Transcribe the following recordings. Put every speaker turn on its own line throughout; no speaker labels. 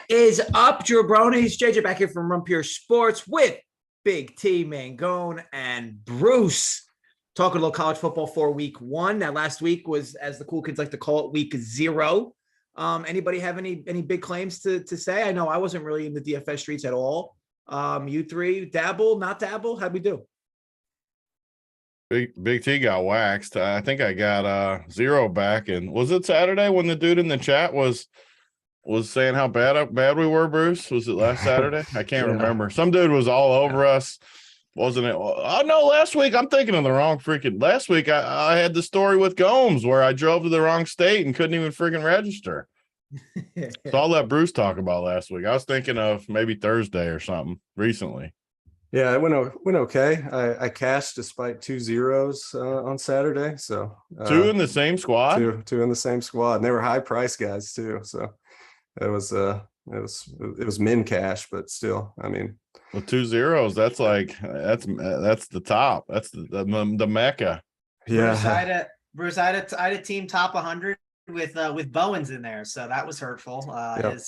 Is up, Drew Bronies? JJ back here from Run Pure Sports with Big T, Mangone, and Bruce. Talking a little college football for week one. Now, last week was, as the cool kids like to call it, week zero. Anybody have any big claims to say? I know I wasn't really in the DFS streets at all. You three, dabble, not dabble? How'd we do?
Big T got waxed. I think I got zero back. And was it Saturday when the dude in the chat was saying how bad we were, Bruce? Was it last Saturday? I can't remember. Some dude was all over us, wasn't it? Oh no, last week I'm thinking of the wrong freaking. Last week I had the story with Gomes where I drove to the wrong state and couldn't even freaking register. So I'll let Bruce talk about last week. I was thinking of maybe Thursday or something recently.
Yeah, it went okay. I cashed despite 2 zeros on Saturday. So
two in the same squad.
Two in the same squad, and they were high price guys too. So it was min cash, but still, I mean,
with 2 zeros, that's the top. That's the mecca.
Yeah,
Bruce, I had a team top 100 with Bowens in there, so that was hurtful.
Yep.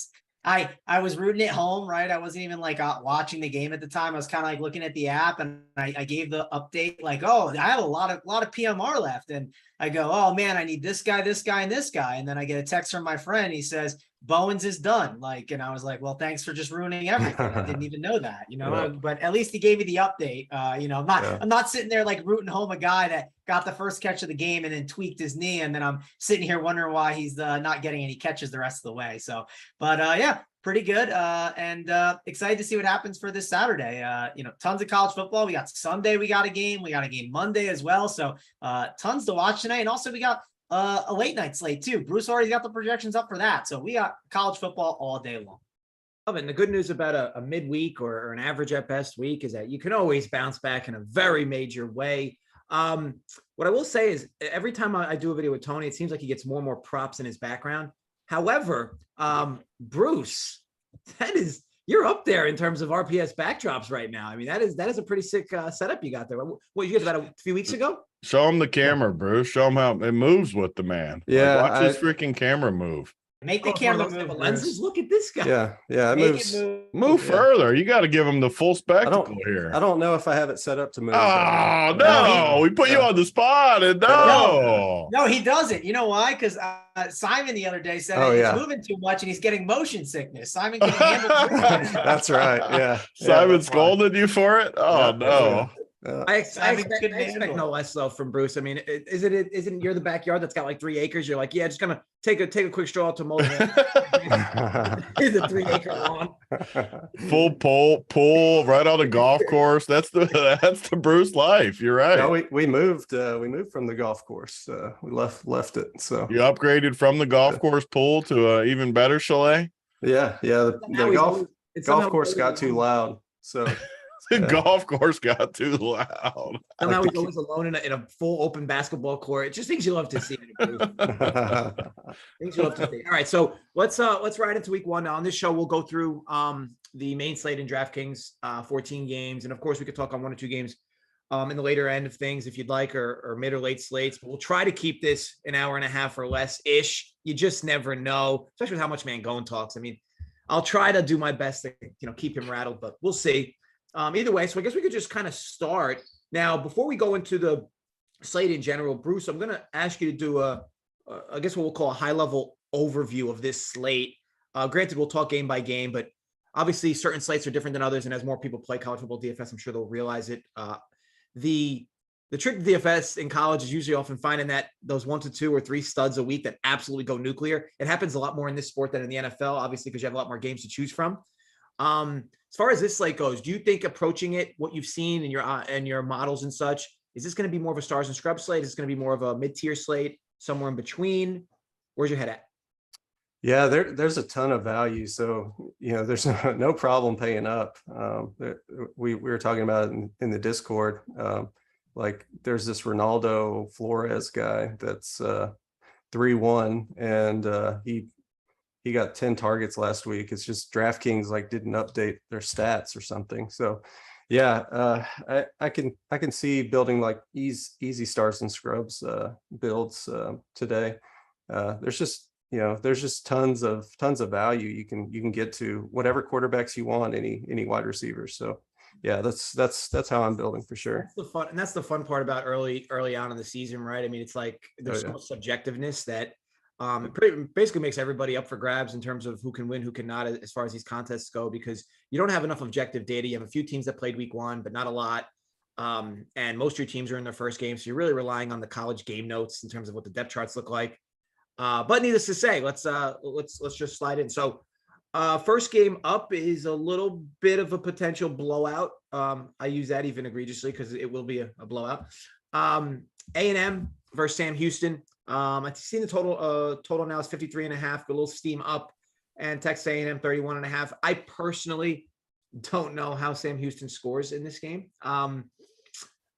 I was rooting at home, right? I wasn't even like watching the game at the time. I was kind of like looking at the app, and I gave the update like, oh, I have a lot of PMR left, and I go, oh man, I need this guy, and this guy, and then I get a text from my friend. He says Bowens is done. Like, and I was like, well, thanks for just ruining everything. I didn't even know that,
Yeah.
But at least he gave me the update. I'm not sitting there like rooting home a guy that got the first catch of the game and then tweaked his knee, and then I'm sitting here wondering why he's not getting any catches the rest of the way. So, but yeah, pretty good, and excited to see what happens for this Saturday. Tons of college football. We got Sunday, we got a game Monday as well. So tons to watch tonight, and also we got a late night slate too. Bruce already got the projections up for that, so we got college football all day long.
And the good news about a midweek or an average at best week is that you can always bounce back in a very major way. What I will say is every time I do a video with Tony, it seems like he gets more and more props in his background. However, Bruce, you're up there in terms of RPS backdrops right now. I mean, that is a pretty sick setup you got there. What, you get that a few weeks ago? Show
him the camera, Bruce. Show him how it moves with the man.
Yeah,
watch his freaking camera move.
Make the camera move.
Lenses. Look at this guy.
Yeah. It
move further. You got to give him the full spectacle here.
I don't know if I have it set up to move.
Oh no, we put you on the spot, and no,
he doesn't. You know why? Because Simon the other day said he's moving too much and he's getting motion sickness. Simon can handle it.
That's right. Yeah.
Simon scolded you for it. Oh no.
I expect no less though from Bruce. I mean, isn't you're the backyard that's got like 3 acres? You're like, yeah, just gonna take a quick stroll out to Mulligan. Here's a 3-acre lawn.
Full pool right on the golf course. That's the Bruce life. You're right.
No, we moved from the golf course. We left it. So
you upgraded from the golf course pool to an even better chalet.
Yeah. The golf course got too loud. So.
The golf course got too loud.
Somehow he's always alone in a full open basketball court. It's just things you love to see. Things you love to see. All right, so let's ride into week one. Now on this show, we'll go through the main slate in DraftKings, 14 games, and of course we could talk on 1 or 2 games in the later end of things if you'd like, or mid or late slates. But we'll try to keep this an hour and a half or less ish. You just never know, especially with how much Mangone talks. I mean, I'll try to do my best to keep him rattled, but we'll see. Either way, so I guess we could just kind of start. Now, before we go into the slate in general, Bruce, I'm going to ask you to do I guess what we'll call a high-level overview of this slate. Granted, we'll talk game by game, but obviously certain slates are different than others, and as more people play college football DFS, I'm sure they'll realize it. The trick to DFS in college is usually often finding that those 1 to 2 or 3 studs a week that absolutely go nuclear. It happens a lot more in this sport than in the NFL, obviously, because you have a lot more games to choose from. As far as this slate goes, do you think approaching it, what you've seen in your models and such, is this going to be more of a stars and scrubs slate? Is it going to be more of a mid-tier slate, somewhere in between? Where's your head at?
Yeah, there's a ton of value. So, there's no problem paying up. We were talking about it in the Discord. Like there's this Ronaldo Flores guy that's 3-1, and he got 10 targets last week. It's just DraftKings didn't update their stats or something. So yeah, I can see building easy stars and scrubs builds today. There's just there's just tons of value. You can get to whatever quarterbacks you want, any wide receivers. So yeah, that's how I'm building for sure.
That's the fun part about early on in the season, right? I mean, it's like there's so much subjectiveness that it basically makes everybody up for grabs in terms of who can win, who cannot, as far as these contests go, because you don't have enough objective data. You have a few teams that played week one, but not a lot. And most of your teams are in their first game. So you're really relying on the college game notes in terms of what the depth charts look like. But needless to say, let's just slide in. So first game up is a little bit of a potential blowout. I use that even egregiously because it will be a blowout. A&M versus Sam Houston. I've seen the total now is 53.5, a little steam up, and Texas A&M 31.5. I personally don't know how Sam Houston scores in this game.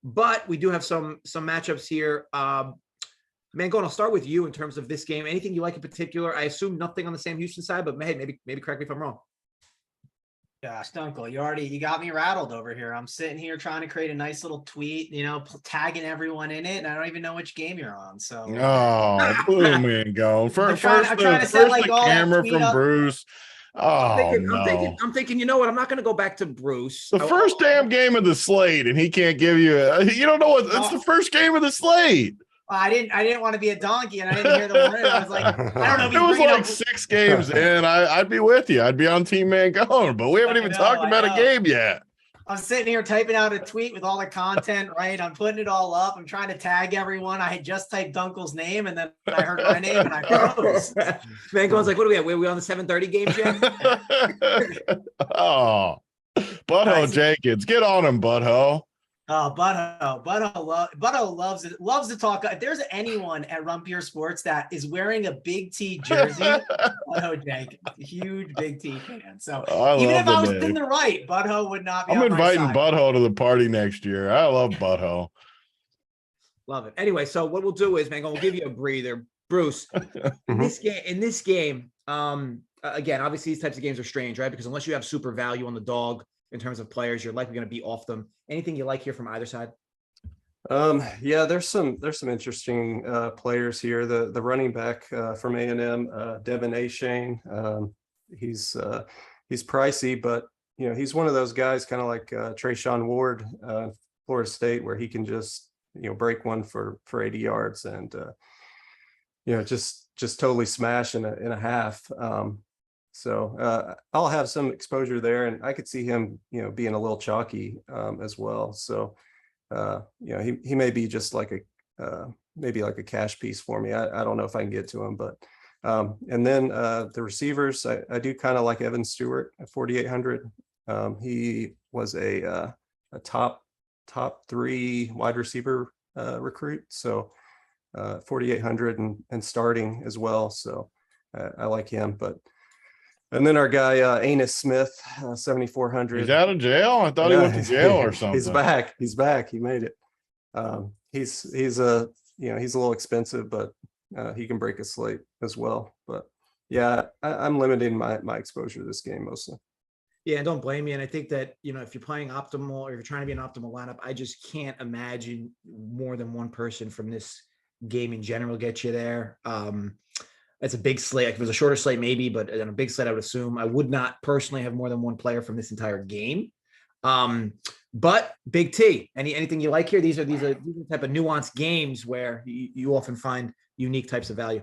But we do have some matchups here. Mangone, I'll start with you in terms of this game. Anything you like in particular? I assume nothing on the Sam Houston side, but maybe correct me if I'm wrong.
Gosh, Dunkel, you got me rattled over here. I'm sitting here trying to create a nice little tweet, tagging everyone in it, and I don't even know which game you're on. So,
Mangone.
I'm trying to set like all
camera
that
from
up.
Bruce.
I'm thinking, you know what? I'm not going to go back to Bruce.
The first damn game of the slate, and he can't give you you don't know what it's the first game of the slate.
I didn't want to be a donkey, and I didn't hear the word. I was like, I don't know. If
it was like 6 games in. I'd be with you. I'd be on Team Mangone, but we haven't even talked about a game yet.
I'm sitting here typing out a tweet with all the content, right? I'm putting it all up. I'm trying to tag everyone. I had just typed Dunkel's name, and then I heard my name, and I froze.
Mangone's like, what are we at? Were we on the 7:30 games yet?
Oh, Butthole Jenkins. Get on him, Butthole.
Oh, Butthole loves to talk. If there's anyone at Rumpier Sports that is wearing a Big T jersey, Butthole Jenkins, huge Big T fan. So even if I was in the right, Butthole would not be.
I'm inviting Butthole to the party next year. I love Butthole.
Love it. Anyway, so what we'll do is, Mangone, we'll give you a breather, Bruce. In this game, again, obviously these types of games are strange, right? Because unless you have super value on the dog in terms of players, you're likely going to be off them. Anything you like here from either side?
Yeah, there's some interesting players here. The running back from A&M, Devin Achane. He's pricey, but he's one of those guys kind of like Trayshawn Ward, Florida State, where he can just break one for 80 yards and just totally smash in a half. So I'll have some exposure there, and I could see him, being a little chalky as well. So, he may be just like maybe like a cash piece for me. I don't know if I can get to him, but and then the receivers, I do kind of like Evan Stewart at 4,800. He was a top 3 wide receiver recruit, so 4,800 and starting as well. So I like him, and then our guy, Anis Smith, 7,400.
He's out of jail? I thought he went to jail or something.
He's back. He made it. He's a little expensive, but he can break a slate as well. But yeah, I'm limiting my exposure to this game mostly.
Yeah, don't blame me. And I think that, if you're playing optimal or if you're trying to be an optimal lineup, I just can't imagine more than one person from this game in general get you there. It's a big slate. If it was a shorter slate, maybe, but on a big slate, I would assume I would not personally have more than one player from this entire game. But Big T, anything you like here? These are the type of nuanced games where you often find unique types of value.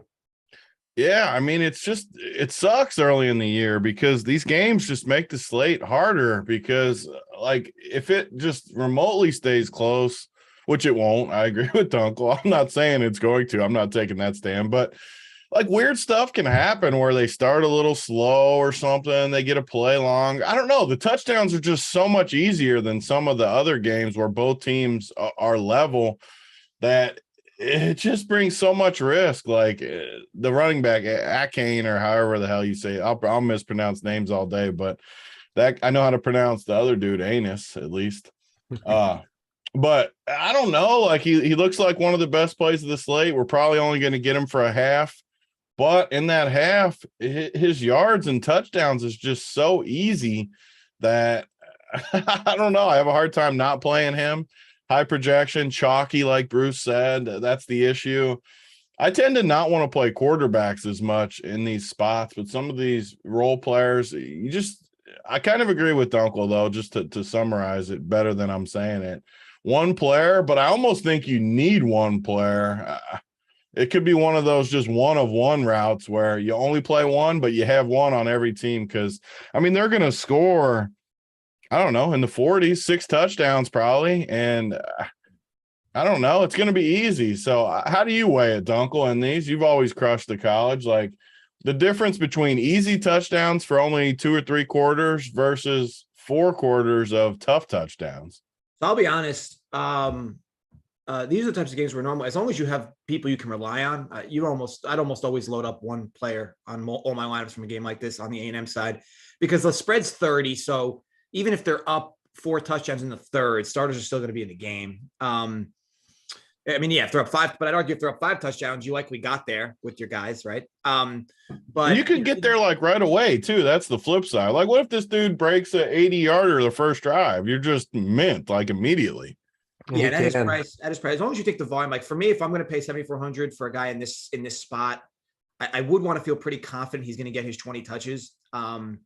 Yeah, I mean, it sucks early in the year because these games just make the slate harder because, like, if it just remotely stays close, which it won't, I agree with Dunkel. I'm not saying it's going to. I'm not taking that stand, but like weird stuff can happen where they start a little slow or something. They get a play long. I don't know. The touchdowns are just so much easier than some of the other games where both teams are level that it just brings so much risk. Like the running back, Achane, or however the hell you say it. I'll mispronounce names all day, but that I know how to pronounce the other dude, Anis, at least. But I don't know. Like he looks like one of the best plays of the slate. We're probably only going to get him for a half. But in that half, his yards and touchdowns is just so easy that I don't know. I have a hard time not playing him. High projection, chalky, like Bruce said. That's the issue. I tend to not want to play quarterbacks as much in these spots, but some of these role players, I kind of agree with Dunkel, though, just to summarize it better than I'm saying it. One player, but I almost think you need one player. It could be one of those just one of one routes where you only play one, but you have one on every team. Cause I mean, they're going to score, I don't know, in the 40s, 6 touchdowns probably. And I don't know, it's going to be easy. So how do you weigh it, Dunkel, in these? You've always crushed the college. Like the difference between easy touchdowns for only 2 or 3 quarters versus 4 quarters of tough touchdowns.
So I'll be honest. These are the types of games where normally, as long as you have people you can rely on, I'd almost always load up one player on all my lineups from a game like this on the A&M side, because the spread's 30. So even if they're up 4 touchdowns in the third, starters are still going to be in the game. I mean, yeah, if they're up 5, but I'd argue if they're up 5 touchdowns, you likely got there with your guys, right? But
you could get there like right away too. That's the flip side. Like, what if this dude breaks an 80-yarder the first drive? You're just mint like immediately.
Yeah, that is price. That is price. As long as you take the volume, like for me, if I'm going to pay $7,400 for a guy in this spot, I would want to feel pretty confident he's going to get his 20 touches. I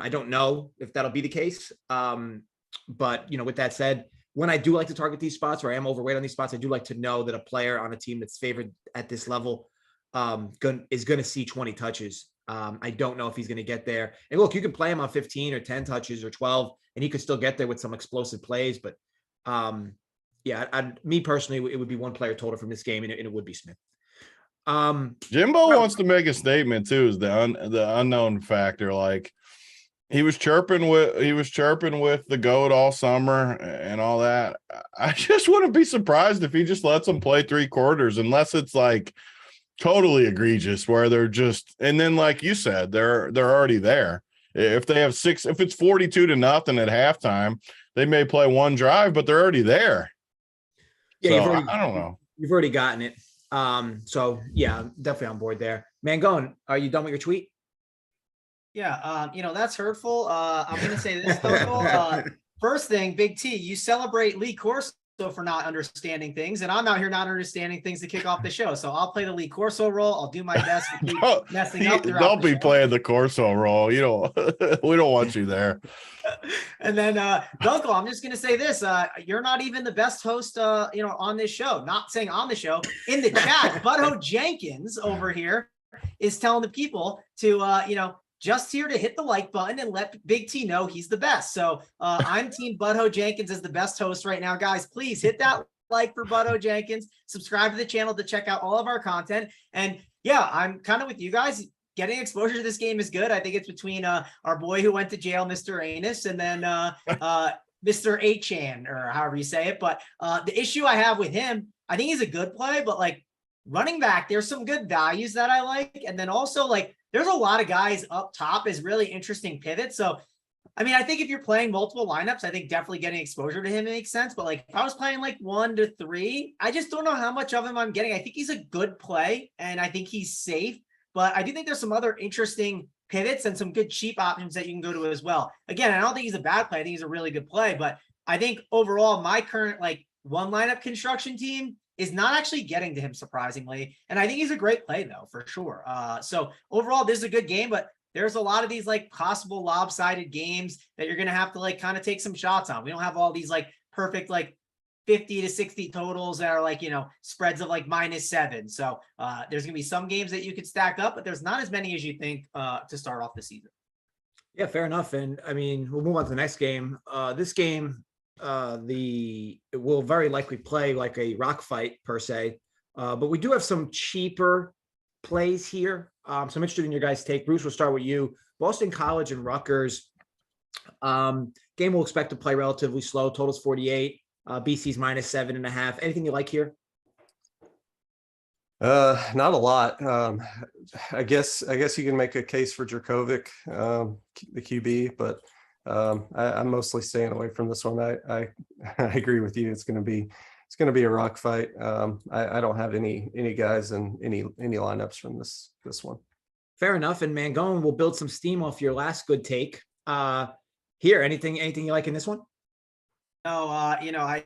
don't know if that'll be the case. But with that said, when I do like to target these spots, or I am overweight on these spots, I do like to know that a player on a team that's favored at this level is going to see 20 touches. I don't know if he's going to get there. And look, you can play him on 15 or 10 touches or 12, and he could still get there with some explosive plays. But me personally, it would be one player total from this game, and it would be Smith.
Jimbo wants to make a statement too, is the unknown factor. Like he was chirping with the GOAT all summer and all that. I just wouldn't be surprised if he just lets them play 3 quarters, unless it's like totally egregious where they're just, and then like you said, they're already there. If they have 6, if it's 42-0 at halftime, they may play 1 drive, but they're already there.
Yeah,
so, I don't know.
You've already gotten it. So yeah, I'm definitely on board there. Mangone, are you done with your tweet?
Yeah, that's hurtful. I'm going to say this, though. First thing, Big T, you celebrate Lee Corso for not understanding things, and I'm out here not understanding things to kick off the show. So I'll play the Lee Corso role. I'll do my best to keep messing up.
Don't be playing the Corso role. We don't want you there.
And then, Dunkel, I'm just going to say this. You're not even the best host, on this show. Not saying on the show. In the chat, Butto Jenkins over here is telling the people to, just here to hit the like button and let Big T know he's the best. So I'm Team Butto Jenkins as the best host right now. Guys, please hit that like for Butto Jenkins. Subscribe to the channel to check out all of our content. And yeah, I'm kind of with you guys. Getting exposure to this game is good. I think it's between our boy who went to jail, Mr. Anus, and then Mr. Achan, or however you say it. But the issue I have with him, I think he's a good play, but like running back, there's some good values that I like. And then also like, there's a lot of guys up top is really interesting pivots. So, I mean, I think if you're playing multiple lineups, I think definitely getting exposure to him makes sense. But like if I was playing like 1 to 3, I just don't know how much of him I'm getting. I think he's a good play and I think he's safe, but I do think there's some other interesting pivots and some good cheap options that you can go to as well. Again, I don't think he's a bad play. I think he's a really good play, but I think overall my current like 1 lineup construction team is not actually getting to him, surprisingly. And I think he's a great play, though, for sure. So overall, this is a good game, but there's a lot of these like possible lopsided games that you're going to have to like kind of take some shots on. We don't have all these like perfect like 50 to 60 totals that are like, spreads of like -7. So there's going to be some games that you could stack up, but there's not as many as you think to start off the season.
Yeah, fair enough. And I mean, we'll move on to the next game. This game, it will very likely play like a rock fight per se, but we do have some cheaper plays here. So I'm interested in your guys' take. Bruce, we'll start with you. Boston College and Rutgers. Game we'll expect to play relatively slow. Total's 48. BC's -7.5. Anything you like here?
Not a lot. I guess you can make a case for Dracovic, the QB, but I'm mostly staying away from this one. I agree with you. It's going to be a rock fight. I don't have any guys in any lineups from this one.
Fair enough. And Mangone will build some steam off your last good take. Here, anything you like in this one?
No, I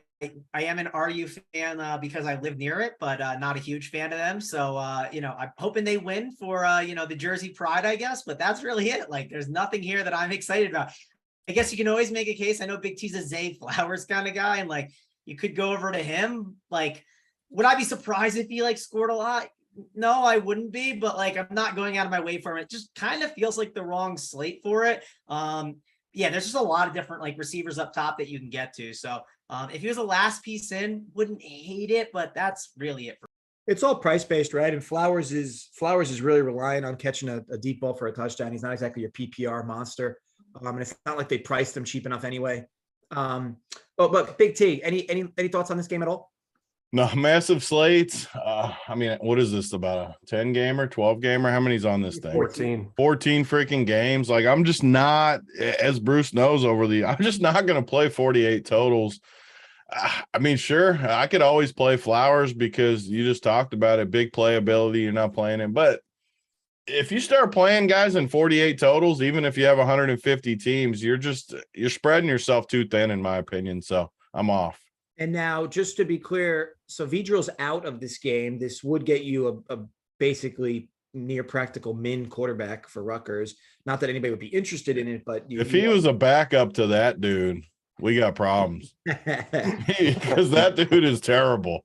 am an RU fan because I live near it, but not a huge fan of them. So I'm hoping they win for the Jersey pride, I guess. But that's really it. Like, there's nothing here that I'm excited about. I guess you can always make a case. I know Big T's a Zay Flowers kind of guy, and like you could go over to him. Like, would I be surprised if he like scored a lot? No, I wouldn't be, but like I'm not going out of my way for him. It just kind of feels like the wrong slate for it. Yeah, there's just a lot of different like receivers up top that you can get to. So if he was the last piece in, wouldn't hate it, but that's really it for
It's all price based, right? And Flowers is really relying on catching a deep ball for a touchdown. He's not exactly your PPR monster. And it's not like they priced him cheap enough anyway. But Big T, any thoughts on this game at all?
No, massive slates. I mean, what is this, about a 10 gamer, 12 gamer? How many's on this thing?
14
freaking games. Like, I'm just not, as Bruce knows I'm just not going to play 48 totals. I mean, sure, I could always play Flowers because you just talked about it, big playability, you're not playing it. But if you start playing guys in 48 totals, even if you have 150 teams, you're spreading yourself too thin, in my opinion. So I'm off.
And now, just to be clear, so Vidril's out of this game. This would get you a basically near practical min quarterback for Rutgers. Not that anybody would be interested in it, but
if he was a backup to that dude, we got problems because that dude is terrible.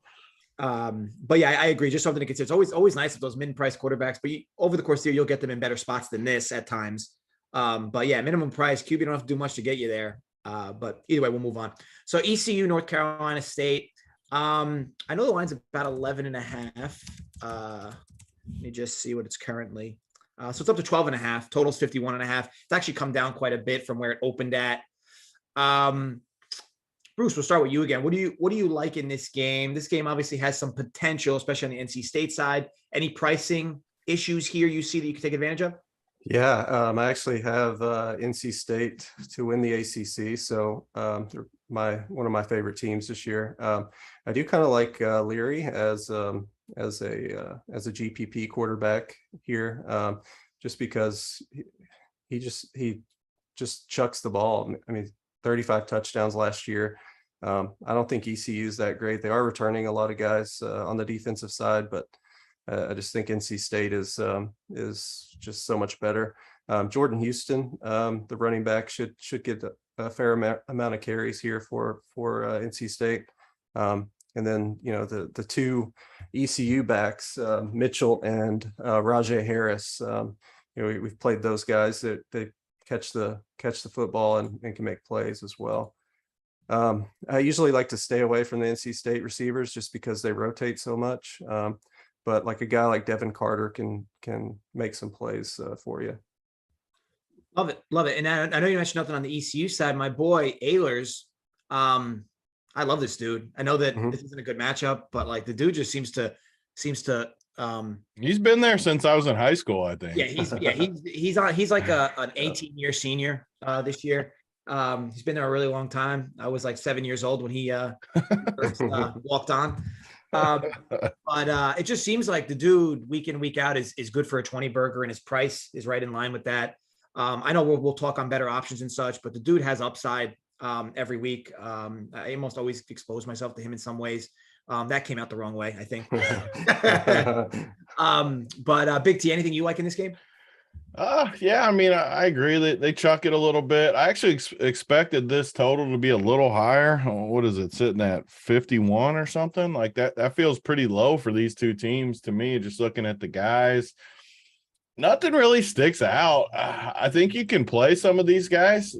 But yeah, I agree. Just something to consider. It's always nice if those min-price quarterbacks, but over the course of the year, you'll get them in better spots than this at times. But yeah, minimum price, QB don't have to do much to get you there. But either way, we'll move on. So ECU, North Carolina State. I know the line's about 11.5. Let me just see what it's currently. So it's up to 12.5. Total's 51.5. It's actually come down quite a bit from where it opened at. Bruce, we'll start with you again. What do you like in this game? This game obviously has some potential, especially on the NC State side. Any pricing issues here you see that you can take advantage of?
Yeah, I actually have NC State to win the ACC, so they're one of my favorite teams this year. I do kind of like Leary as a GPP quarterback here, just because he just chucks the ball. I mean, 35 touchdowns last year. I don't think ECU is that great. They are returning a lot of guys on the defensive side, but I just think NC State is just so much better. Jordan Houston, the running back, should get a fair amount of carries here for NC State. And then the two ECU backs, Mitchell and Rajay Harris. We've played those guys that they catch the football and can make plays as well. I usually like to stay away from the NC State receivers just because they rotate so much. But like a guy like Devin Carter can make some plays for you.
Love it. And I know you mentioned nothing on the ECU side. My boy Ehlers, I love this dude. I know that this isn't a good matchup, but like the dude just seems to.
He's been there since I was in high school, I think.
He's like an 18-year senior this year. He's been there a really long time. I was like 7 years old when he first walked on. But it just seems like the dude week in, week out is good for a 20 burger, and his price is right in line with that. I know we'll talk on better options and such, but the dude has upside every week. I almost always expose myself to him in some ways. That came out the wrong way, I think. But Big T, anything you like in this game?
Yeah, I mean, I agree that they chuck it a little bit. I actually expected this total to be a little higher. What is it, sitting at 51 or something like that? That feels pretty low for these two teams to me, just looking at the guys. Nothing really sticks out. I think you can play some of these guys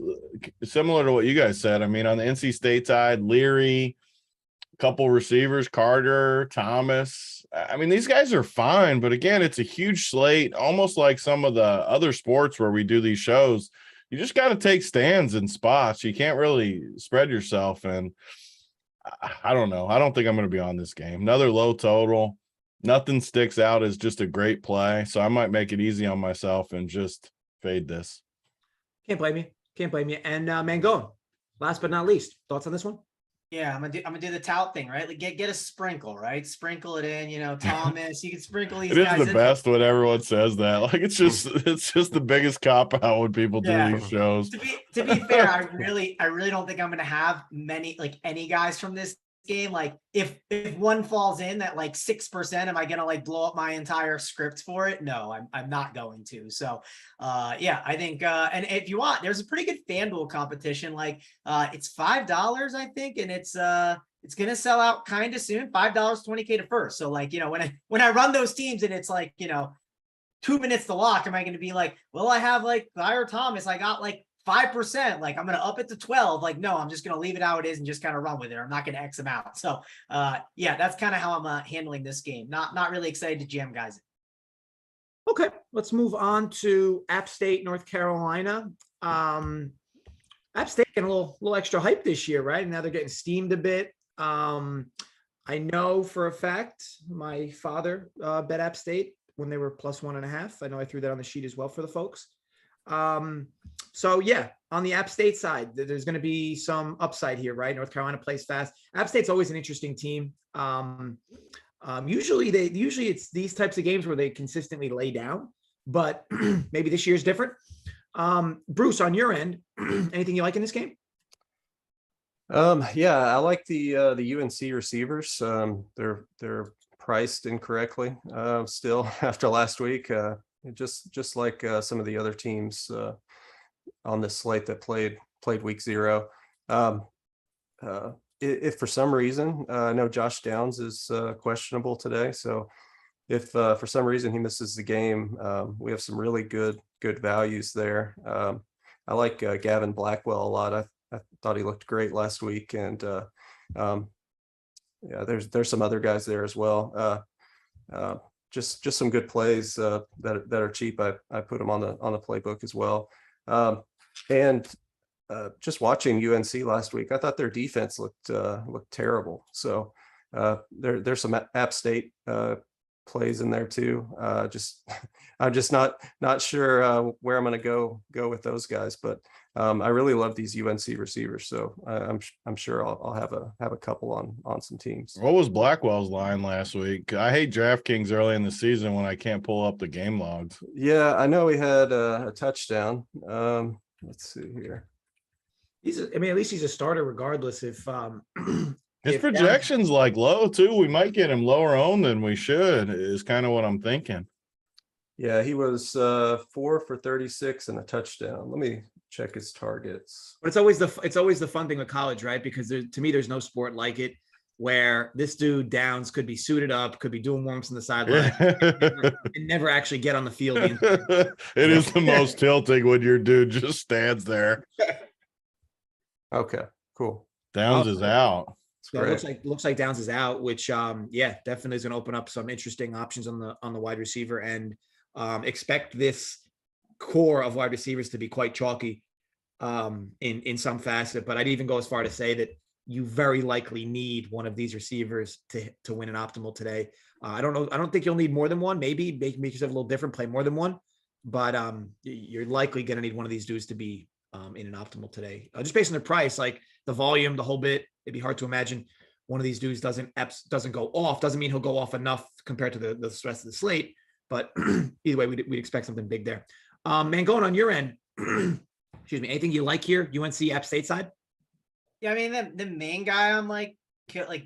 similar to what you guys said. I mean, on the NC State side, Leary, a couple receivers, Carter, Thomas. I mean, these guys are fine, but again, it's a huge slate, almost like some of the other sports where we do these shows. You just got to take stands in spots. You can't really spread yourself. And I don't know. I don't think I'm going to be on this game. Another low total. Nothing sticks out as just a great play. So I might make it easy on myself and just fade this.
Can't blame you. And Mangone, last but not least, thoughts on this one?
Yeah, I'm gonna do the tout thing, right? Like get a sprinkle, right? Sprinkle it in, Thomas. You can sprinkle these
It is
guys
the
in.
best when everyone says that. Like it's just the biggest cop out when people do
Yeah.
these shows.
To be fair, I really don't think I'm gonna have any guys from this game. Like if one falls in at like 6%, am I gonna like blow up my entire script for it? No, I'm not going to. So yeah, I think and if you want, there's a pretty good FanDuel competition. Like it's $5, I think, and it's gonna sell out kind of soon. $5, $20K to first. So like, when I run those teams and it's like, 2 minutes to lock, am I going to be like, well, I have like Thayer Thomas, I got like 5%, like I'm going to up it to 12. Like, no, I'm just going to leave it how it is and just kind of run with it. I'm not going to X them out. So yeah, that's kind of how I'm handling this game. Not really excited to jam guys.
Okay, let's move on to App State, North Carolina. App State getting a little extra hype this year, right? Now they're getting steamed a bit. I know for a fact my father bet App State when they were +1.5. I know I threw that on the sheet as well for the folks. So yeah, on the App State side, there's going to be some upside here, right? North Carolina plays fast. App State's always an interesting team. Usually it's these types of games where they consistently lay down, but maybe this year's different. Bruce, on your end, anything you like in this game?
Yeah, I like the UNC receivers. They're priced incorrectly still after last week. Just like some of the other teams on this slate that played week 0. If for some reason, I know Josh Downs is questionable today, so if for some reason he misses the game, we have some really good values there. I like Gavin Blackwell a lot. I thought he looked great last week, and yeah, there's some other guys there as well. Just some good plays that are cheap. I put them on the playbook as well. And just watching UNC last week, I thought their defense looked terrible. So there's some App State plays in there too. I'm just not sure where I'm going to go with those guys, but I really love these UNC receivers, so I'm sure I'll have a couple on some teams.
What was Blackwell's line last week? I hate DraftKings early in the season when I can't pull up the game logs.
Yeah, I know he had a touchdown. Let's see here.
At least he's a starter regardless. If
his projection's like low too, we might get him lower owned than we should. Is kind of what I'm thinking.
Yeah, he was 4 for 36 and a touchdown. Let me check his targets.
But it's always the fun thing with college, right? Because to me, there's no sport like it where this dude Downs could be suited up, could be doing warm-ups on the sideline, and never actually get on the field.
It is the most tilting when your dude just stands there.
Okay, cool.
Downs is out.
So it looks like Downs is out, which yeah, definitely is going to open up some interesting options on the wide receiver, and expect this core of wide receivers to be quite chalky in some facet. But I'd even go as far to say that you very likely need one of these receivers to win an optimal today. I don't know. I don't think you'll need more than one. Maybe make yourself a little different, play more than one. But you're likely going to need one of these dudes to be in an optimal today. Just based on their price, like the volume, the whole bit, it'd be hard to imagine one of these dudes doesn't go off. Doesn't mean he'll go off enough compared to the rest of the slate. But either way, we'd expect something big there. Mangone, on your end, excuse me, anything you like here, UNC App State side?
Yeah, I mean, the main guy I'm like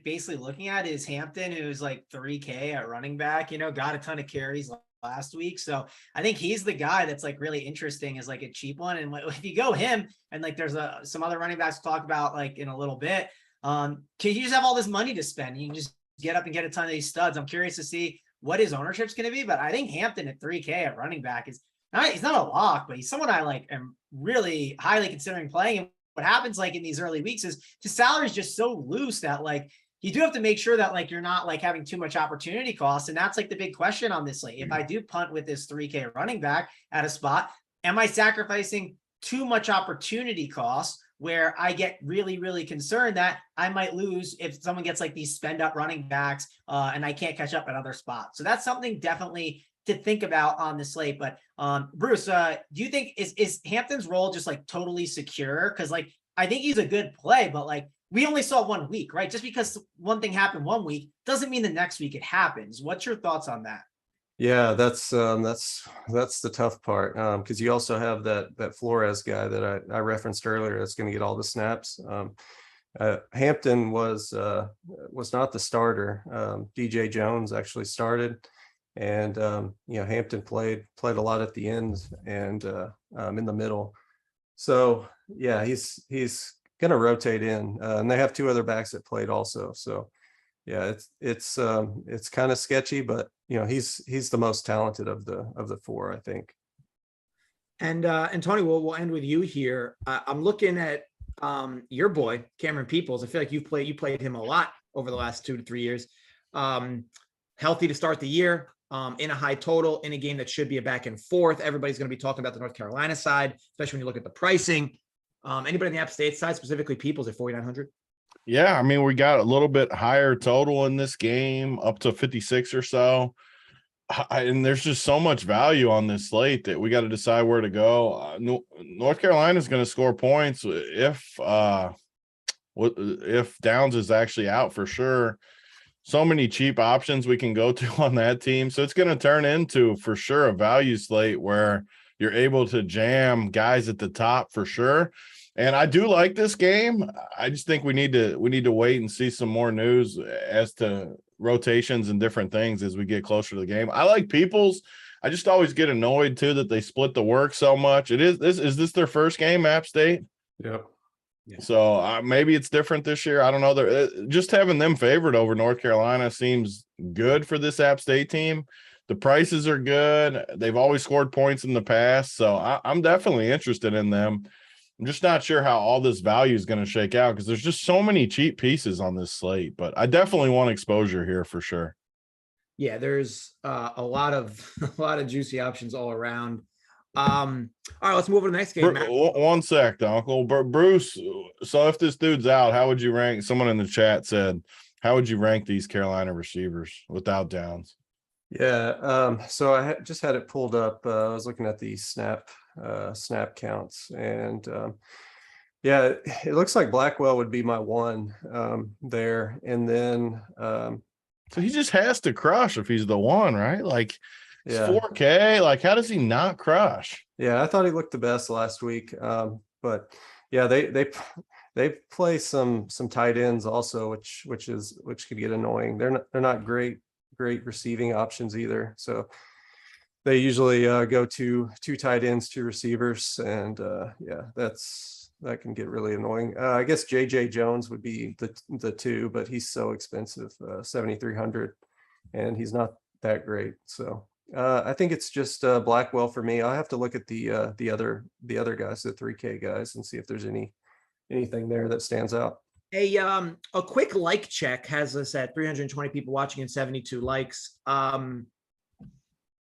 basically looking at is Hampton, who's like 3K at running back, got a ton of carries last week. So I think he's the guy that's like really interesting as like a cheap one. And if you go him, and like there's some other running backs to talk about like in a little bit, can you just have all this money to spend? You can just get up and get a ton of these studs. I'm curious to see what his ownership's going to be, but I think Hampton at 3K at running back he's not a lock, but he's someone I like am really highly considering playing. And what happens like in these early weeks is his salary is just so loose that like you do have to make sure that like you're not like having too much opportunity cost. And that's like the big question on this slate. If I do punt with this 3K running back at a spot, am I sacrificing too much opportunity cost where I get really, really concerned that I might lose if someone gets like these spend up running backs and I can't catch up at other spots. So that's something definitely to think about on the slate. But Bruce, do you think is Hampton's role just like totally secure? Because like I think he's a good play, but like we only saw 1 week, right? Just because one thing happened 1 week doesn't mean the next week it happens. What's your thoughts on that?
Yeah, that's the tough part, because you also have that Flores guy that I referenced earlier that's going to get all the snaps. Hampton was not the starter. DJ Jones actually started, and Hampton played a lot at the end and in the middle. So yeah, he's going to rotate in, and they have 2 other backs that played also. So yeah, it's kind of sketchy, but he's the most talented of the 4, I think.
And Tony, we'll end with you here. I'm looking at your boy Cameron Peoples. I feel like you played him a lot over the last 2 to 3 years. Healthy to start the year, in a high total, in a game that should be a back and forth. Everybody's going to be talking about the North Carolina side, especially when you look at the pricing. Anybody on the App State side, specifically Peoples, at 4,900?
Yeah, I mean, we got a little bit higher total in this game, up to 56 or so. And there's just so much value on this slate that we got to decide where to go. North Carolina is going to score points if Downs is actually out for sure. So many cheap options we can go to on that team. So it's going to turn into, for sure, a value slate where you're able to jam guys at the top for sure. And I do like this game. I just think we need to wait and see some more news as to rotations and different things as we get closer to the game. I like Peoples. I just always get annoyed too that they split the work so much. Is this their first game, App State?
Yep.
Yeah.
So maybe it's different this year. I don't know. Just having them favored over North Carolina seems good for this App State team. The prices are good. They've always scored points in the past. So I'm definitely interested in them. I'm just not sure how all this value is going to shake out because there's just so many cheap pieces on this slate, but I definitely want exposure here for sure.
Yeah, there's a lot of juicy options all around. All right, let's move on to the next game. Matt.
One sec, Uncle Bruce. So if this dude's out, how would you rank? Someone in the chat said, how would you rank these Carolina receivers without Downs?
Yeah, so I just had it pulled up. I was looking at the snap counts, and yeah, it looks like Blackwell would be my 1 there, and then
so he just has to crush if he's the 1, right? Like, it's 4K. Like, how does he not crush?
Yeah, I thought he looked the best last week, but yeah, they play some tight ends also, which could get annoying. They're not great receiving options either, so they usually go to 2 tight ends, 2 receivers, and yeah, that can get really annoying. I guess JJ Jones would be the 2, but he's so expensive, 7,300, and he's not that great. So I think it's just Blackwell for me. I'll have to look at the other guys, the 3K guys, and see if there's anything there that stands out.
A quick like check has us at 320 people watching and 72 likes.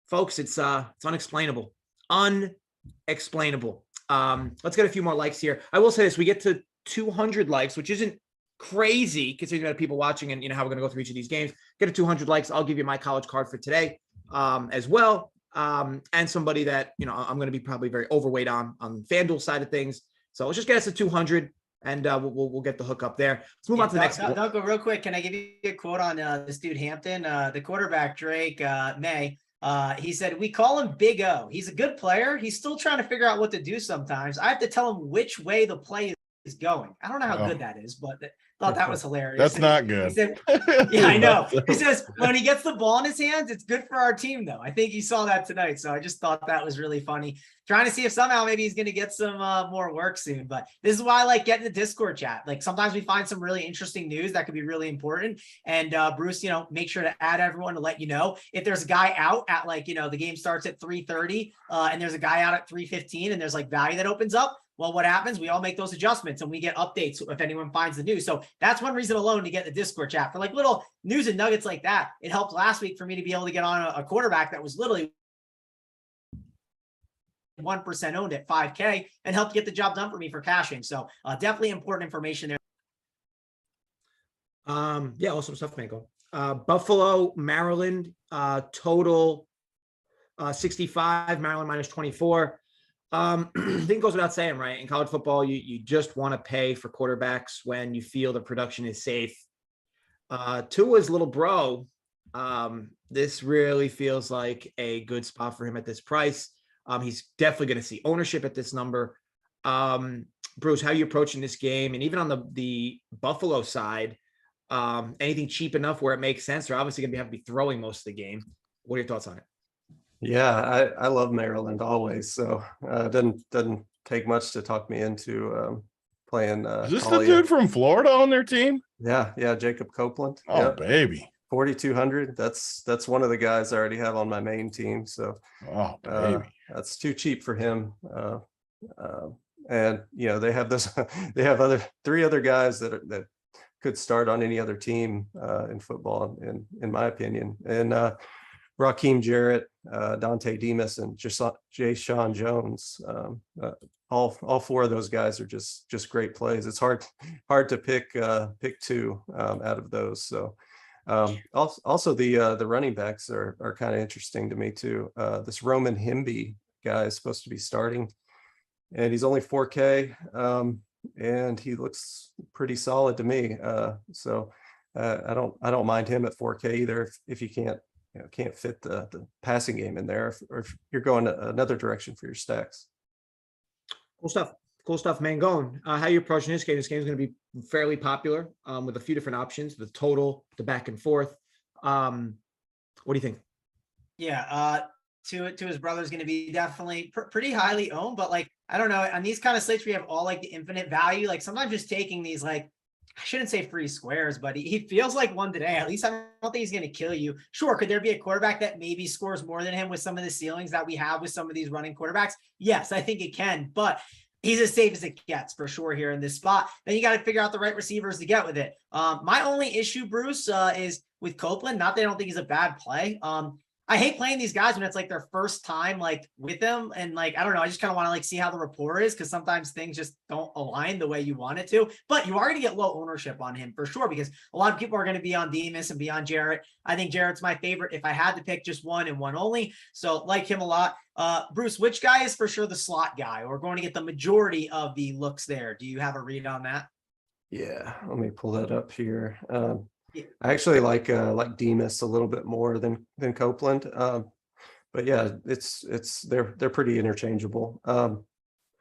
Folks, it's unexplainable. Unexplainable. Let's get a few more likes here. I will say this: we get to 200 likes, which isn't crazy considering that people watching and how we're going to go through each of these games. Get to 200 likes, I'll give you my college card for today as well. And somebody that I'm going to be probably very overweight on FanDuel side of things. So let's just get us to 200. And we'll get the hook up there. Let's move on to the next.
Doug, real quick, can I give you a quote on this dude Hampton, the quarterback Drake May? He said, "We call him Big O. He's a good player. He's still trying to figure out what to do sometimes. I have to tell him which way the play is going." I don't know how good that is, but thought that was hilarious.
That's not good.
He said, yeah, I know. He says when he gets the ball in his hands, it's good for our team, though. I think he saw that tonight. So I just thought that was really funny. Trying to see if somehow maybe he's going to get some more work soon. But this is why I like getting the Discord chat. Like sometimes we find some really interesting news that could be really important. And Bruce, make sure to add everyone to let you know if there's a guy out at the game starts at 3:30 and there's a guy out at 3:15 and there's value that opens up. Well, what happens? We all make those adjustments and we get updates if anyone finds the news. So that's one reason alone to get the Discord chat for little news and nuggets like that. It helped last week for me to be able to get on a quarterback that was literally 1% owned at 5K and helped get the job done for me for cashing. So definitely important information there.
Yeah, awesome stuff, Mangone. Buffalo, Maryland, total 65, Maryland minus 24. I think it goes without saying, right? In college football, you just want to pay for quarterbacks when you feel the production is safe. Tua's little bro, this really feels like a good spot for him at this price. He's definitely going to see ownership at this number. Bruce, how are you approaching this game? And even on the Buffalo side, anything cheap enough where it makes sense? They're obviously going to have to be throwing most of the game. What are your thoughts on it?
Yeah, I love Maryland always. So doesn't take much to talk me into playing.
Is this
Talia.
the dude from Florida on their team?
Yeah, Jacob Copeland.
Oh,
Yep.
baby.
4,200. That's one of the guys I already have on my main team. So
Oh, baby.
that's too cheap for him. And they have this. They have three other guys that could start on any other team in football, in my opinion. And Raheem Jarrett, Dante Demas, and Jay Sean Jones. All four of those guys are just great plays. It's hard to pick two out of those. So also the running backs are kind of interesting to me too. This Roman Himby guy is supposed to be starting, and he's only 4K, and he looks pretty solid to me. So I don't mind him at 4K either if you can't fit the passing game in there, or if you're going another direction for your stacks.
Cool stuff, Mangone. How are you approaching this game? This game is going to be fairly popular with a few different options, the total, the back and forth. What do you think?
Yeah, to his brother is going to be definitely pretty highly owned, but like, I don't know, on these kind of slates where you have all like the infinite value, like sometimes just taking these, like, I shouldn't say free squares, but he feels like one today. At least I don't think he's going to kill you. Sure, could there be a quarterback that maybe scores more than him with some of the ceilings that we have with some of these running quarterbacks? Yes, I think it can, but he's as safe as it gets for sure here in this spot. Then you got to figure out the right receivers to get with it. My only issue, Bruce, is with Copeland. Not that I don't think he's a bad play. I hate playing these guys when it's like their first time like with them, and like I don't know, I just kind of want to like see how the rapport is, because sometimes things just don't align the way you want it to. But you are going to get low ownership on him for sure, because a lot of people are going to be on Demas and be on Jarrett. I think Jarrett's my favorite if I had to pick just one and one only. So like him a lot. Bruce, which guy is for sure the slot guy or going to get the majority of the looks there? Do you have a read on that?
Yeah, let me pull that up here. I actually like Demas a little bit more than Copeland, but yeah, they're pretty interchangeable.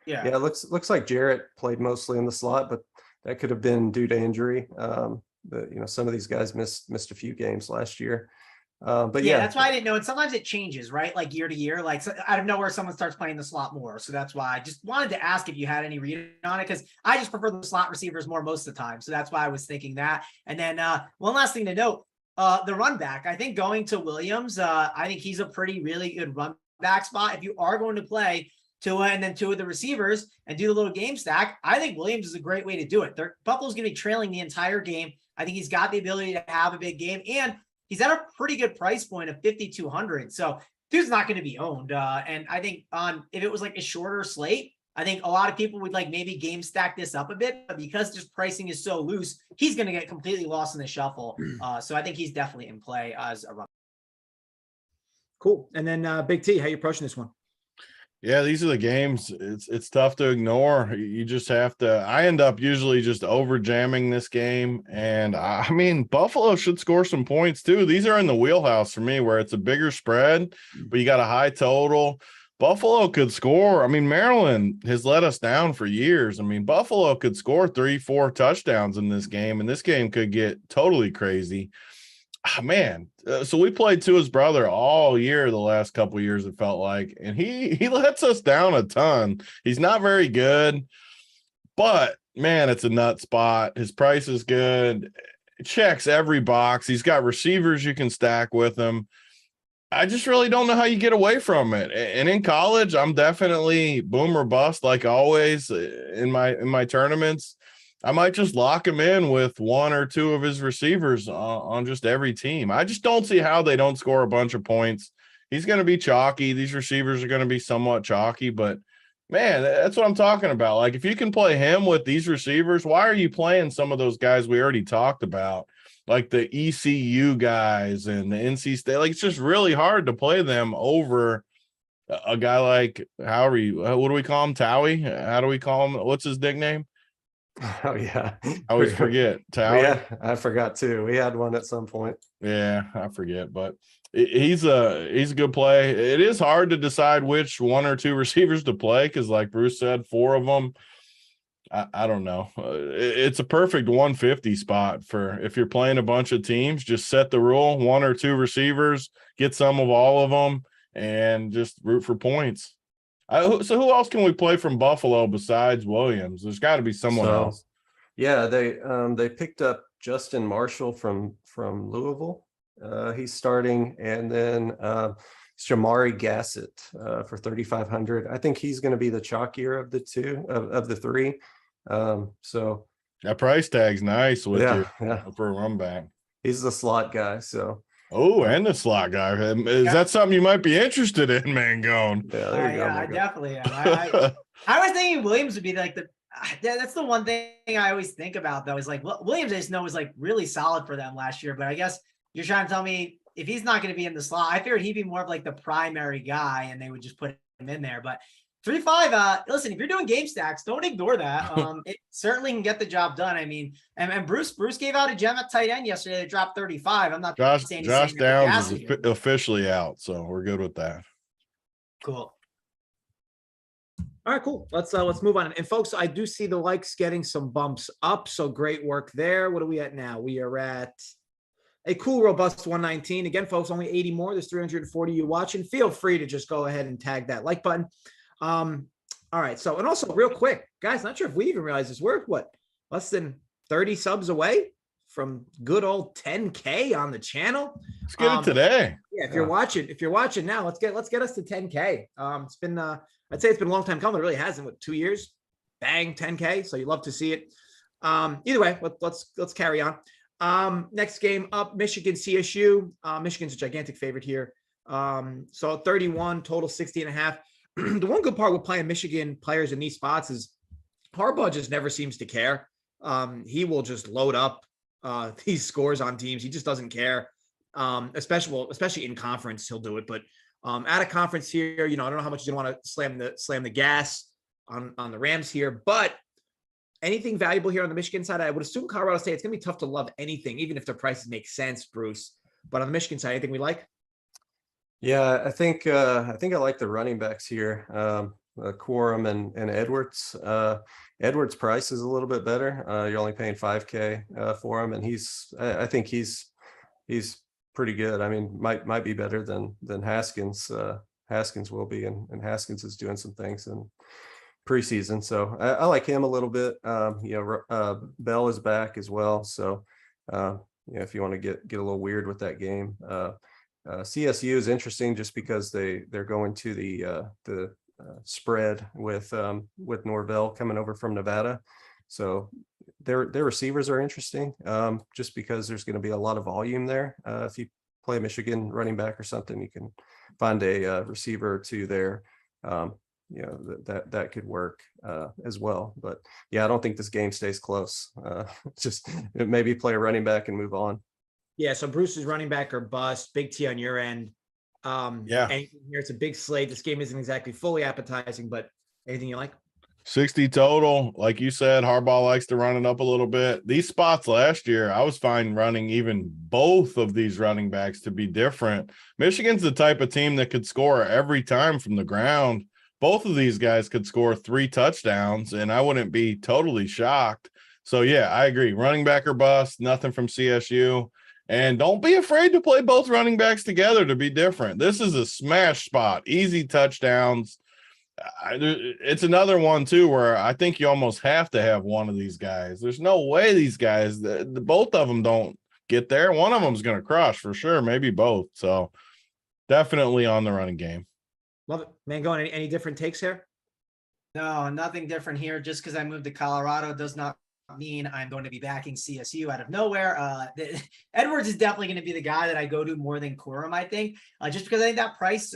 Yeah, it looks like Jarrett played mostly in the slot, but that could have been due to injury. Some of these guys missed a few games last year. But yeah,
that's why I didn't know. And sometimes it changes, right? Like year to year, like so out of nowhere, someone starts playing the slot more. So that's why I just wanted to ask if you had any read on it, because I just prefer the slot receivers more most of the time. So that's why I was thinking that. And then one last thing to note, the run back, I think going to Williams, I think he's a really good run back spot. If you are going to play Tua and then two of the receivers and do the little game stack, I think Williams is a great way to do it. Buffalo's going to be trailing the entire game. I think he's got the ability to have a big game, and he's at a pretty good price point of 5,200. So dude's not going to be owned. And I think if it was like a shorter slate, I think a lot of people would like maybe game stack this up a bit, but because just pricing is so loose, he's going to get completely lost in the shuffle. So I think he's definitely in play as a run.
Cool. And then Big T, how are you approaching this one?
Yeah, these are the games. It's tough to ignore. You just have to. I end up usually just over jamming this game, and I mean Buffalo should score some points too. These are in the wheelhouse for me, where it's a bigger spread, but you got a high total. Buffalo could score. I mean, Maryland has let us down for years. I mean, Buffalo could score 3-4 touchdowns in this game, and this game could get totally crazy. Man, so we played to his brother all year the last couple of years, it felt like, and he lets us down a ton. He's not very good, but man, it's a nut spot. His price is good. It checks every box. He's got receivers you can stack with him. I just really don't know how you get away from it. And in college, I'm definitely boom or bust, like always in my tournaments. I might just lock him in with one or two of his receivers on just every team. I just don't see how they don't score a bunch of points. He's going to be chalky. These receivers are going to be somewhat chalky, but man, that's what I'm talking about. Like if you can play him with these receivers, why are you playing some of those guys we already talked about? Like the ECU guys and the NC State? Like it's just really hard to play them over a guy like what do we call him? Towie? How do we call him? What's his nickname?
Oh yeah,
I always forget. Towie.
Yeah, I forgot too. We had one at some point.
Yeah, I forget, but he's a good play. It is hard to decide which one or two receivers to play because, like Bruce said, 4 of them. I don't know. It's a perfect 150 spot for if you're playing a bunch of teams. Just set the rule: 1 or 2 receivers, get some of all of them, and just root for points. So who else can we play from Buffalo besides Williams? There's got to be someone else.
Yeah, they picked up Justin Marshall from Louisville. He's starting, and then Shamari Gassett for 3,500. I think he's going to be the chalkier of the two of the three. So
that price tag's nice with you for a run back.
He's the slot guy. So
and the slot guy. Is that something you might be interested in, Mangone?
Yeah, there you go.
I definitely am. I was thinking Williams would be like that's the one thing I always think about though, is like Williams I just know was like really solid for them last year, but I guess you're trying to tell me if he's not going to be in the slot, I figured he'd be more of like the primary guy and they would just put him in there. But 3-5, listen, if you're doing game stacks, don't ignore that. It certainly can get the job done. I mean, and Bruce gave out a gem at tight end yesterday that dropped 35. I'm not saying
Josh Downs is officially out, so we're good with that.
Cool.
All right, cool. Let's move on. And folks, I do see the likes getting some bumps up, so great work there. What are we at now? We are at a cool, robust 119. Again, folks, only 80 more. There's 340 you watching. Feel free to just go ahead and tag that like button. All right. So, and also real quick, guys, not sure if we even realize this. We're less than 30 subs away from good old 10K on the channel.
Let's get it today.
Yeah. If you're watching now, let's get us to 10K. It's been, I'd say it's been a long time coming. It really hasn't. 2 years, bang, 10K. So you love to see it. Either way, let's carry on. Next game up, Michigan CSU. Michigan's a gigantic favorite here. So 31 total, 60.5. The one good part with playing Michigan players in these spots is Harbaugh just never seems to care. He will just load up these scores on teams. He just doesn't care. Especially in conference, he'll do it. But out of conference here, I don't know how much you want to slam the gas on the Rams here, but anything valuable here on the Michigan side, I would assume Colorado State, it's going to be tough to love anything, even if their prices make sense, Bruce. But on the Michigan side, anything we like?
Yeah, I think I like the running backs here, Quorum and Edwards. Edwards' price is a little bit better. You're only paying $5K for him, and I think he's pretty good. I mean, might be better than Haskins. Haskins will be, and Haskins is doing some things in preseason, so I like him a little bit. Bell is back as well, so if you want to get a little weird with that game. CSU is interesting just because they're going to the spread with Norvell coming over from Nevada, so their receivers are interesting just because there's going to be a lot of volume there. If you play Michigan running back or something, you can find a receiver or two there. That could work as well. But yeah, I don't think this game stays close. Just maybe play a running back and move on.
Yeah, so Bruce's running back or bust. Big T on your end. Anything here? It's a big slate. This game isn't exactly fully appetizing, but anything you like?
60 total. Like you said, Harbaugh likes to run it up a little bit. These spots last year, I was fine running even both of these running backs to be different. Michigan's the type of team that could score every time from the ground. Both of these guys could score 3 touchdowns, and I wouldn't be totally shocked. So, yeah, I agree. Running back or bust, nothing from CSU. And don't be afraid to play both running backs together to be different. This is a smash spot, easy touchdowns. It's another one, too, where I think you almost have to have one of these guys. There's no way these guys, both of them don't get there. One of them is going to crush for sure, maybe both. So, definitely on the running game.
Love it. Mangone, any different takes here?
No, nothing different here. Just because I moved to Colorado does not mean I'm going to be backing CSU out of nowhere. Edwards is definitely going to be the guy that I go to more than Quorum, I think, just because I think that price,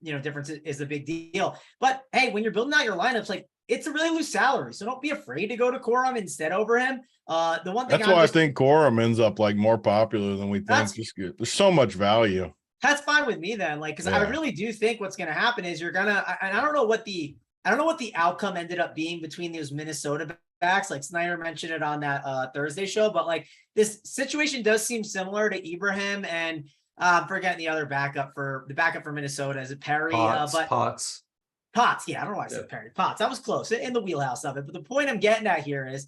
difference is a big deal. But hey, when you're building out your lineups, like it's a really loose salary, so don't be afraid to go to Quorum instead over him. The one thing
that's why I think Quorum ends up like more popular than we think. Just good. There's so much value.
That's fine with me then. Like, because I really do think what's going to happen is you're gonna. And I don't know what the outcome ended up being between those Minnesota backs. Like Snyder mentioned it on that Thursday show, but like this situation does seem similar to Ibrahim and forgetting the other backup for Minnesota. Is it Perry?
Potts.
Yeah, I don't know why I said Perry. Potts. That was close in the wheelhouse of it. But the point I'm getting at here is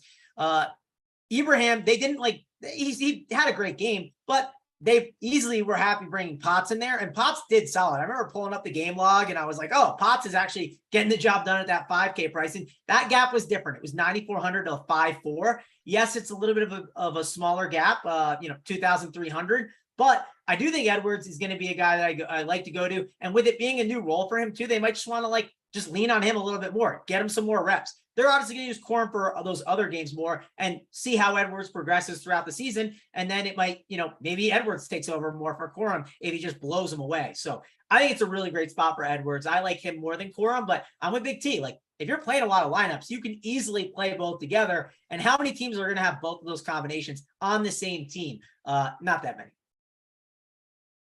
Ibrahim. They didn't like. He had a great game, but they easily were happy bringing Potts in there, and Potts did solid. I remember pulling up the game log and I was like, oh, Potts is actually getting the job done at that 5K pricing. That gap was different. It was 9,400 to 5,400. Yes, it's a little bit of a smaller gap, 2,300, but I do think Edwards is going to be a guy that I like to go to. And with it being a new role for him too, they might just want to just lean on him a little bit more, get him some more reps. They're obviously going to use Corum for those other games more and see how Edwards progresses throughout the season. And then it might, maybe Edwards takes over more for Corum if he just blows him away. So I think it's a really great spot for Edwards. I like him more than Corum, but I'm with Big T. Like if you're playing a lot of lineups, you can easily play both together. And how many teams are going to have both of those combinations on the same team? Not that many.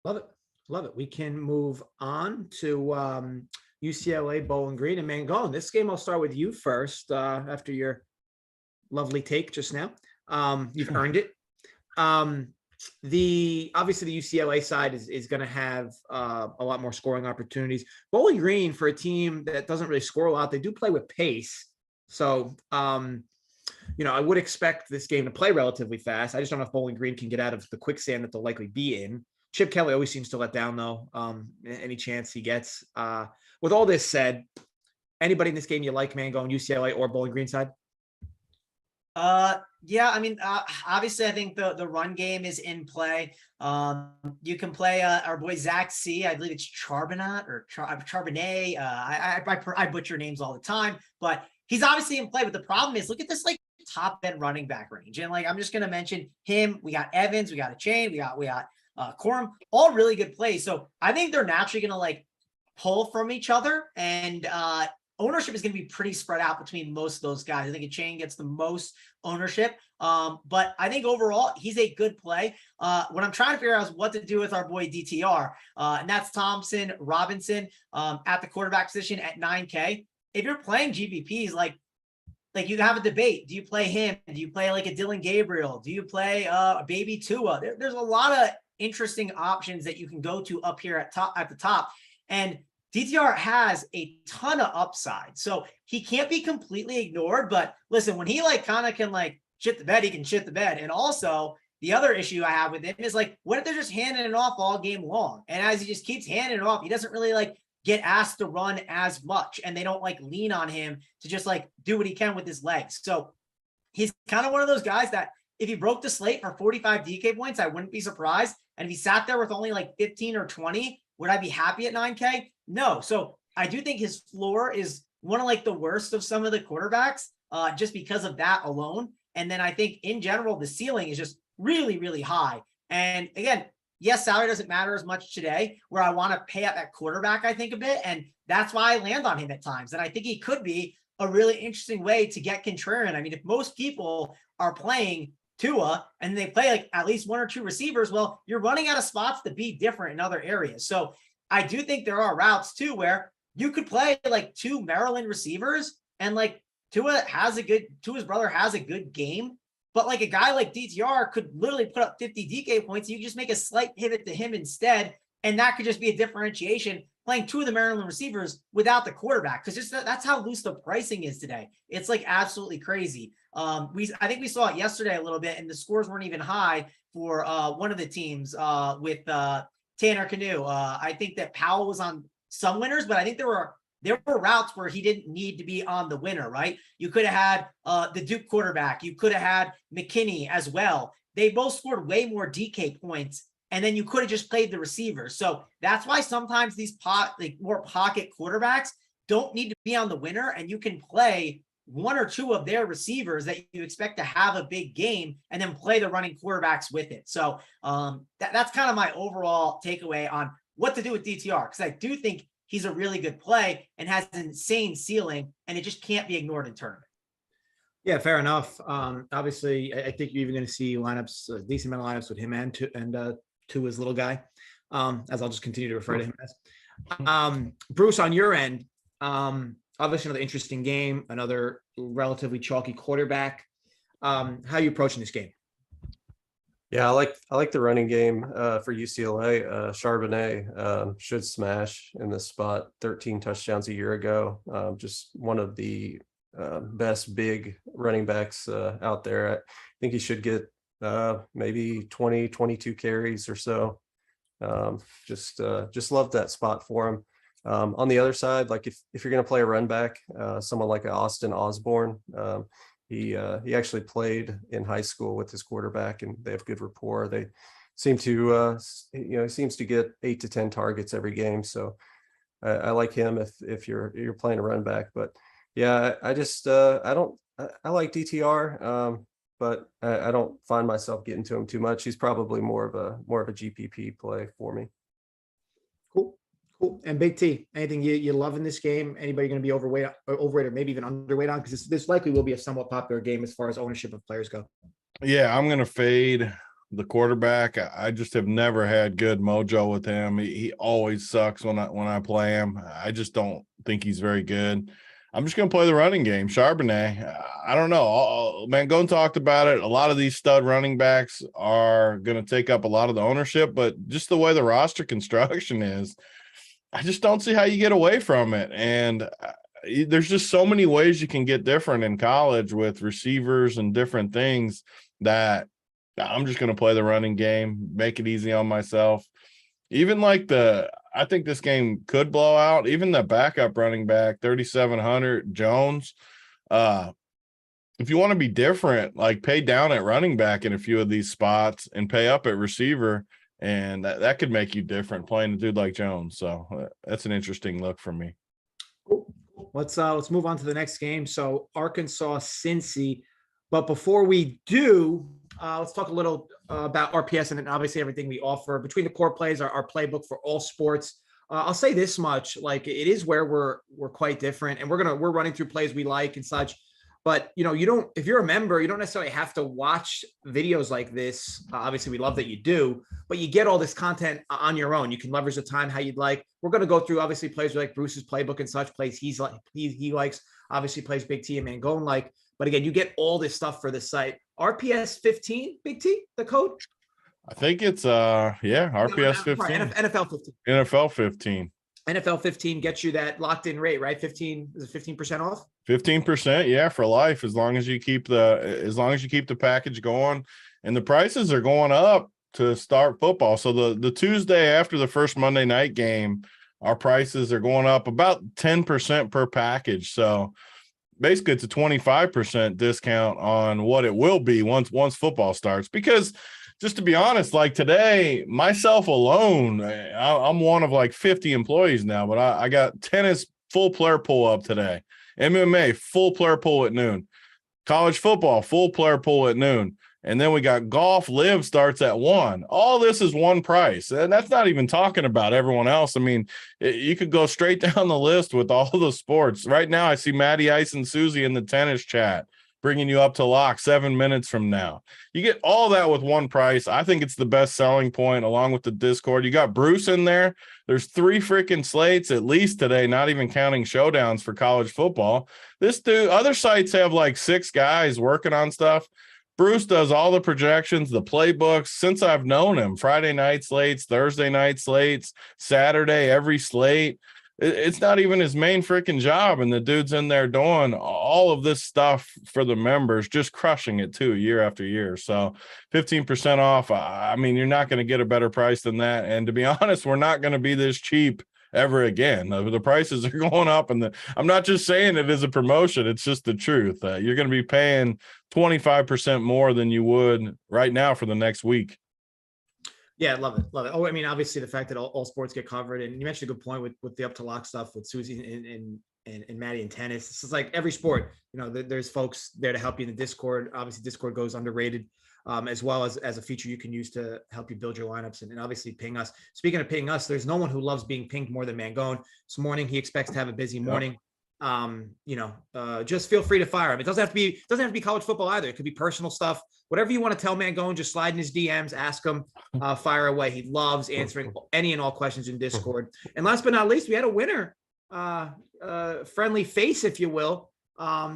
Love it. Love it. We can move on to UCLA, Bowling Green, and Mangone. This game, I'll start with you first after your lovely take just now. You've earned it. Obviously the UCLA side is going to have a lot more scoring opportunities. Bowling Green, for a team that doesn't really score a lot, they do play with pace. So, I would expect this game to play relatively fast. I just don't know if Bowling Green can get out of the quicksand that they'll likely be in. Chip Kelly always seems to let down, though, any chance he gets. With all this said, anybody in this game you like, Mangone, UCLA or Bowling Green side?
Obviously, I think the run game is in play. You can play our boy Zach C. I believe it's Charbonnet or Charbonnet. I butcher names all the time, but he's obviously in play. But the problem is, look at this top end running back range, and I'm just going to mention him. We got Evans, we got a Chain, we got Corum, all really good plays. So I think they're naturally going to pull from each other, and ownership is going to be pretty spread out between most of those guys. I think a Chain gets the most ownership, but I think overall he's a good play. What I'm trying to figure out is what to do with our boy DTR, and that's Thompson Robinson at the quarterback position at 9K. If you're playing GPPs, like you have a debate. Do you play him? Do you play a Dylan Gabriel? Do you play a baby Tua? There's a lot of interesting options that you can go to up here at the top. And DTR has a ton of upside. So he can't be completely ignored. But listen, when he can shit the bed, he can shit the bed. And also the other issue I have with him is what if they're just handing it off all game long? And as he just keeps handing it off, he doesn't really get asked to run as much, and they don't lean on him to just do what he can with his legs. So he's kind of one of those guys that if he broke the slate for 45 DK points, I wouldn't be surprised. And if he sat there with only 15 or 20, would I be happy at 9K? No. So I do think his floor is one of the worst of some of the quarterbacks just because of that alone. And then I think in general, the ceiling is just really, really high. And again, yes, salary doesn't matter as much today, where I want to pay up at quarterback, I think, a bit. And that's why I land on him at times. And I think he could be a really interesting way to get contrarian. I mean, if most people are playing Tua and they play at least one or two receivers, well, you're running out of spots to be different in other areas. So I do think there are routes too where you could play two Maryland receivers and Tua's brother has a good game. But a guy like DTR could literally put up 50 DK points. You can just make a slight pivot to him instead. And that could just be a differentiation playing two of the Maryland receivers without the quarterback. Because that's how loose the pricing is today. It's absolutely crazy. I think we saw it yesterday a little bit, and the scores weren't even high for one of the teams with Tanner Canoe. I think that Powell was on some winners, but I think there were routes where he didn't need to be on the winner, right? You could have had the Duke quarterback. You could have had McKinney as well. They both scored way more DK points, and then you could have just played the receivers. So that's why sometimes these more pocket quarterbacks don't need to be on the winner, and you can play one or two of their receivers that you expect to have a big game and then play the running quarterbacks with it. So that's kind of my overall takeaway on what to do with DTR, because I do think he's a really good play and has an insane ceiling, and it just can't be ignored in tournament.
Yeah, fair enough. Obviously, I think you're even going to see lineups, a decent amount of lineups with him and Tua's little guy. as I'll just continue to refer to him as. Bruce, on your end, obviously another interesting game, another relatively chalky quarterback. How are you approaching this game?
Yeah, I like the running game for UCLA. Charbonnet should smash in this spot. 13 touchdowns a year ago. Just one of the best big running backs out there. I think he should get maybe 20, 22 carries or so. Just love that spot for him. On the other side, like if you're going to play a run back, someone like Austin Osborne, he actually played in high school with his quarterback, and they have good rapport. They seem to, he seems to get 8 to 10 targets every game. So I like him if you're playing a run back. But yeah, I like DTR, but I don't find myself getting to him too much. He's probably more of a GPP play for me.
Cool. And Big T, anything you love in this game? Anybody going to be overweight or maybe even underweight on? Because this likely will be a somewhat popular game as far as ownership of players go.
Yeah, I'm going to fade the quarterback. I just have never had good mojo with him. He always sucks when I play him. I just don't think he's very good. I'm just going to play the running game. Charbonnet, I don't know. Mangone talked about it. A lot of these stud running backs are going to take up a lot of the ownership, but just the way the roster construction is, I just don't see how you get away from it. And there's just so many ways you can get different in college with receivers and different things that I'm just going to play the running game, make it easy on myself. Even I think this game could blow out. Even the backup running back, 3,700 Jones. If you want to be different, like pay down at running back in a few of these spots and pay up at receiver. And that could make you different playing a dude like Jones. So that's an interesting look for me.
Cool. Let's move on to the next game. So Arkansas, Cincy. But before we do, let's talk a little about RPS and then obviously everything we offer between the core plays, our playbook for all sports. I'll say this much: like it is where we're quite different, and we're running through plays we like and such. But if you're a member, you don't necessarily have to watch videos like this. Obviously, we love that you do, but you get all this content on your own. You can leverage the time how you'd like. We're going to go through obviously plays like Bruce's playbook and such plays he likes. Obviously, plays Big T and Mangone like. But again, you get all this stuff for the site. RPS 15, Big T, the code.
I think it's RPS 15.
NFL 15.
NFL 15.
NFL 15 gets you that locked in rate, right? 15 is it 15% off?
15%, yeah, for life, as long as you keep the package going. And the prices are going up to start football. So the Tuesday after the first Monday night game, our prices are going up about 10% per package. So basically it's a 25% discount on what it will be once football starts. Because just to be honest, like today, myself alone, I'm one of like 50 employees now, but I got tennis full player pool up today, MMA full player pool at noon, college football full player pool at noon, and then we got golf live starts at 1. All this is one price, and that's not even talking about everyone else. I mean, you could go straight down the list with all the sports. Right now, I see Maddie Ice and Susie in the tennis chat, bringing you up to lock 7 minutes from now. You get all that with one price. I think it's the best selling point along with the Discord. You got Bruce in there. There's 3 freaking slates at least today, not even counting showdowns for college football. This dude, other sites have like 6 guys working on stuff. Bruce does all the projections, the playbooks since I've known him. Friday night slates, Thursday night slates, Saturday, every slate. It's not even his main freaking job, and the dude's in there doing all of this stuff for the members, just crushing it too, year after year. So 15% off. I mean, you're not going to get a better price than that. And to be honest, we're not going to be this cheap ever again. The prices are going up, and I'm not just saying it as a promotion. It's just the truth. You're going to be paying 25% more than you would right now for the next week.
Yeah, love it. Oh, I mean, obviously the fact that all sports get covered, and you mentioned a good point with the up to lock stuff with Susie and Maddie in tennis. This is like every sport, there's folks there to help you in the Discord. Obviously Discord goes underrated, as well as a feature you can use to help you build your lineups and obviously ping us. Speaking of ping us, there's no one who loves being pinged more than Mangone. This morning, he expects to have a busy morning. just feel free to fire him. It doesn't have to be college football either. It could be personal stuff. Whatever you want to tell Mangone, just slide in his DMs, ask him, fire away. He loves answering any and all questions in Discord. And last but not least, we had a winner, friendly face, if you will,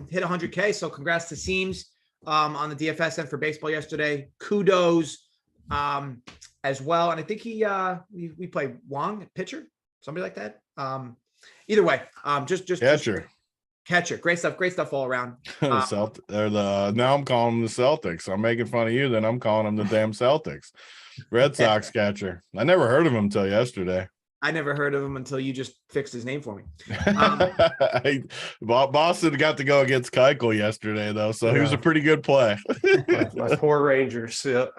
hit 100K. So congrats to Seams on the DFS end for baseball yesterday. Kudos as well. And I think we played Wong, pitcher, somebody like that. Either way, just catcher. Great stuff all around.
Now I'm calling them the Celtics. I'm making fun of you, then I'm calling them the damn Celtics. Red Sox catcher. I never heard of him until yesterday.
I never heard of him until you just fixed his name for me.
Boston got to go against Keuchel yesterday, though, so he was a pretty good play.
my poor Rangers. Yep.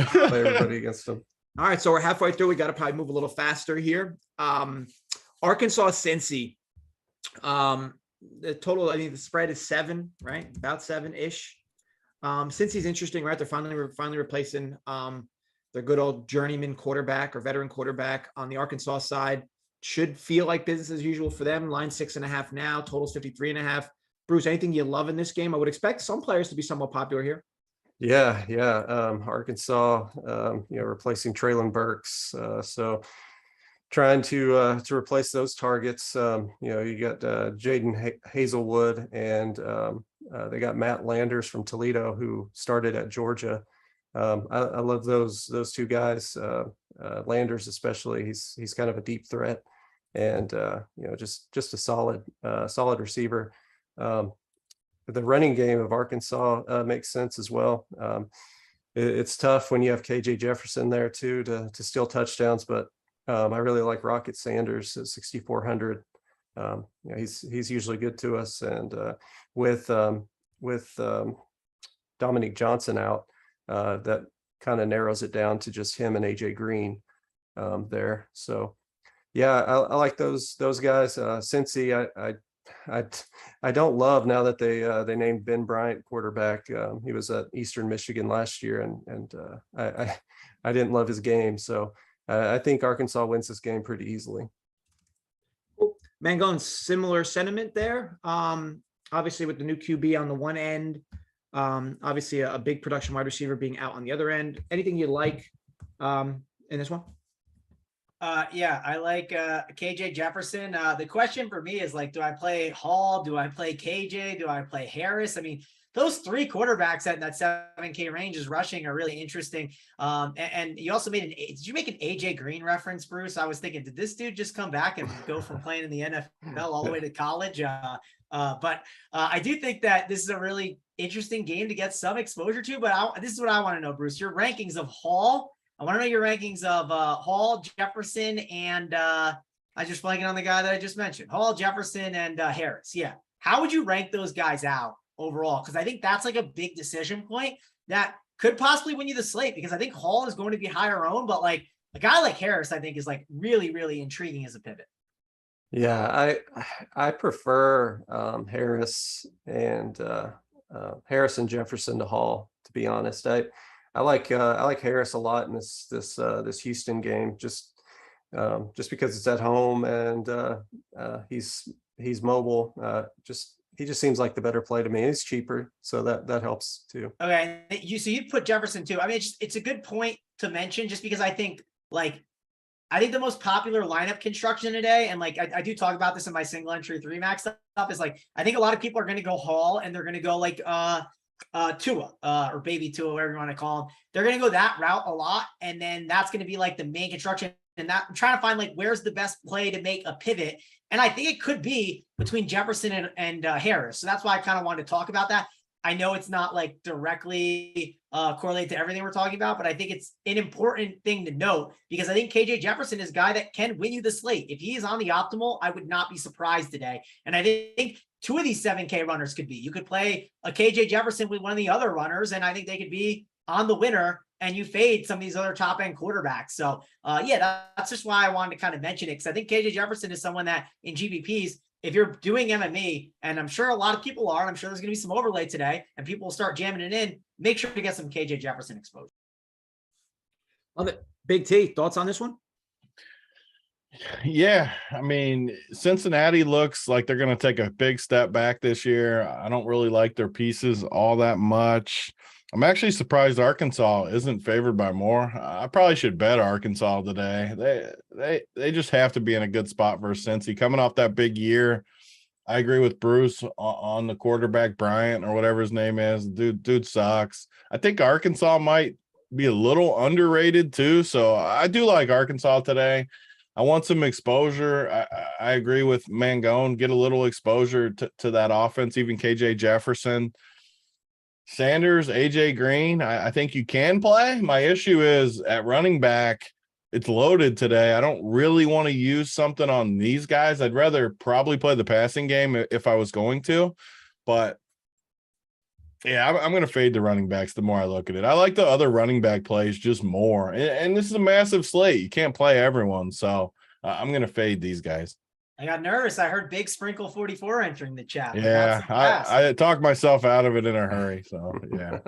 Play everybody against them.
All right, so we're halfway through. We got to probably move a little faster here. Arkansas, Cincy. The total, the spread is 7, right? About 7-ish. Cincy's interesting, right? They're finally replacing their good old journeyman quarterback or veteran quarterback. On the Arkansas side, should feel like business as usual for them. Line 6.5 now, total's 53.5. Bruce, anything you love in this game? I would expect some players to be somewhat popular here.
Yeah. Arkansas, replacing Traylon Burks. So trying to replace those targets. You got Jaden Hazelwood, and they got Matt Landers from Toledo, who started at Georgia. I love those two guys. Landers especially. He's kind of a deep threat, and just a solid receiver. The running game of Arkansas makes sense as well. It's tough when you have KJ Jefferson there too to steal touchdowns, but I really like Rocket Sanders at 6,400. He's usually good to us, and with Dominique Johnson out, that kind of narrows it down to just him and AJ Green there. So yeah, I like those guys. Cincy, I don't love now that they named Ben Bryant quarterback. He was at Eastern Michigan last year, and I didn't love his game. So I think Arkansas wins this game pretty easily.
Mangone, similar sentiment there. Obviously, with the new QB on the one end, obviously a big production wide receiver being out on the other end. Anything you like in this one?
Yeah, I like KJ Jefferson. The question for me is do I play Hall? Do I play KJ? Do I play Harris? Those 3 quarterbacks at that 7K range is rushing are really interesting. And you also did you make an AJ Green reference, Bruce? I was thinking, did this dude just come back and go from playing in the NFL all the way to college? But I do think that this is a really interesting game to get some exposure to. But this is what I want to know, Bruce. Your rankings of Hall. I want to know your rankings of Hall, Jefferson, and I just blanking on the guy that I just mentioned. Hall, Jefferson, and Harris. Yeah. How would you rank those guys out overall? Because I think that's a big decision point that could possibly win you the slate, because I think Hall is going to be higher owned, but a guy like Harris, I think, is really, really intriguing as a pivot.
Yeah, I prefer Harris and Jefferson to Hall, to be honest. I like Harris a lot in this Houston game, just because it's at home and he's mobile. He just seems like the better play to me. He's cheaper, so that helps too.
Okay, you put Jefferson too. It's a good point to mention, just because I think the most popular lineup construction today, and I do talk about this in my single entry 3 max stuff, is I think a lot of people are going to go Hall, and they're going to go Tua or baby Tua, whatever you want to call him. They're going to go that route a lot, and then that's going to be the main construction. And that I'm trying to find where's the best play to make a pivot, and I think it could be between Jefferson and Harris. So that's why I kind of wanted to talk about that. I know it's not directly correlated to everything we're talking about, but I think it's an important thing to note, because I think KJ Jefferson is a guy that can win you the slate. If he is on the optimal, I would not be surprised today. And I think 2 of these 7K runners could be. You could play a KJ Jefferson with one of the other runners, and I think they could be on the winner, and you fade some of these other top end quarterbacks. So that's just why I wanted to kind of mention it, because I think KJ Jefferson is someone that in GPPs, if you're doing MME, and I'm sure a lot of people are, and I'm sure there's going to be some overlay today, and people will start jamming it in, make sure to get some KJ Jefferson exposure.
Love it. Big T, thoughts on this one?
Yeah, I mean, Cincinnati looks like they're going to take a big step back this year. I don't really like their pieces all that much. I'm actually surprised Arkansas isn't favored by more. I probably should bet Arkansas today. They just have to be in a good spot for Cincy coming off that big year. I agree with Bruce on the quarterback, Bryant or whatever his name is. Dude sucks. I think Arkansas might be a little underrated too. So I do like Arkansas today. I want some exposure. I agree with Mangone. Get a little exposure to that offense, even KJ Jefferson. Sanders, AJ Green, I think you can play. My issue is at running back, it's loaded today. I don't really want to use something on these guys. I'd rather probably play the passing game if I was going to. But yeah, I'm going to fade the running backs the more I look at it. I like the other running back plays just more. And this is a massive slate. You can't play everyone. So I'm going to fade these guys.
I got nervous. I heard Big Sprinkle 44 entering the chat.
Yeah, I talked myself out of it in a hurry. So yeah.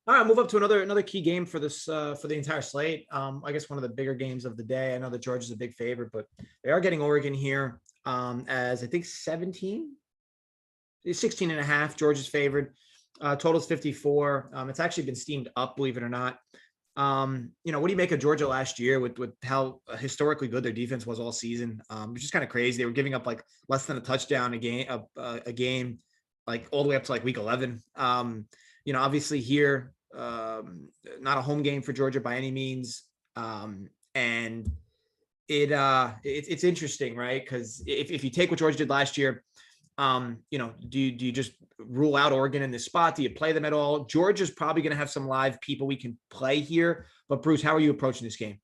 All right, move up to another key game for this for the entire slate. I guess one of the bigger games of the day. I know that Georgia's a big favorite, but they are getting Oregon here as I think 16 and a half. Georgia's favored. Total's 54. It's actually been steamed up, believe it or not. What do you make of Georgia last year with how historically good their defense was all season? Which is kind of crazy. They were giving up like less than a touchdown a game, like all the way up to like week 11. Obviously here, not a home game for Georgia by any means. And it's interesting, right? Because if you take what Georgia did last year, do you just rule out Oregon in this spot? Do you play them at all? Georgia's probably going to have some live people we can play here. But Bruce, how are you approaching this game?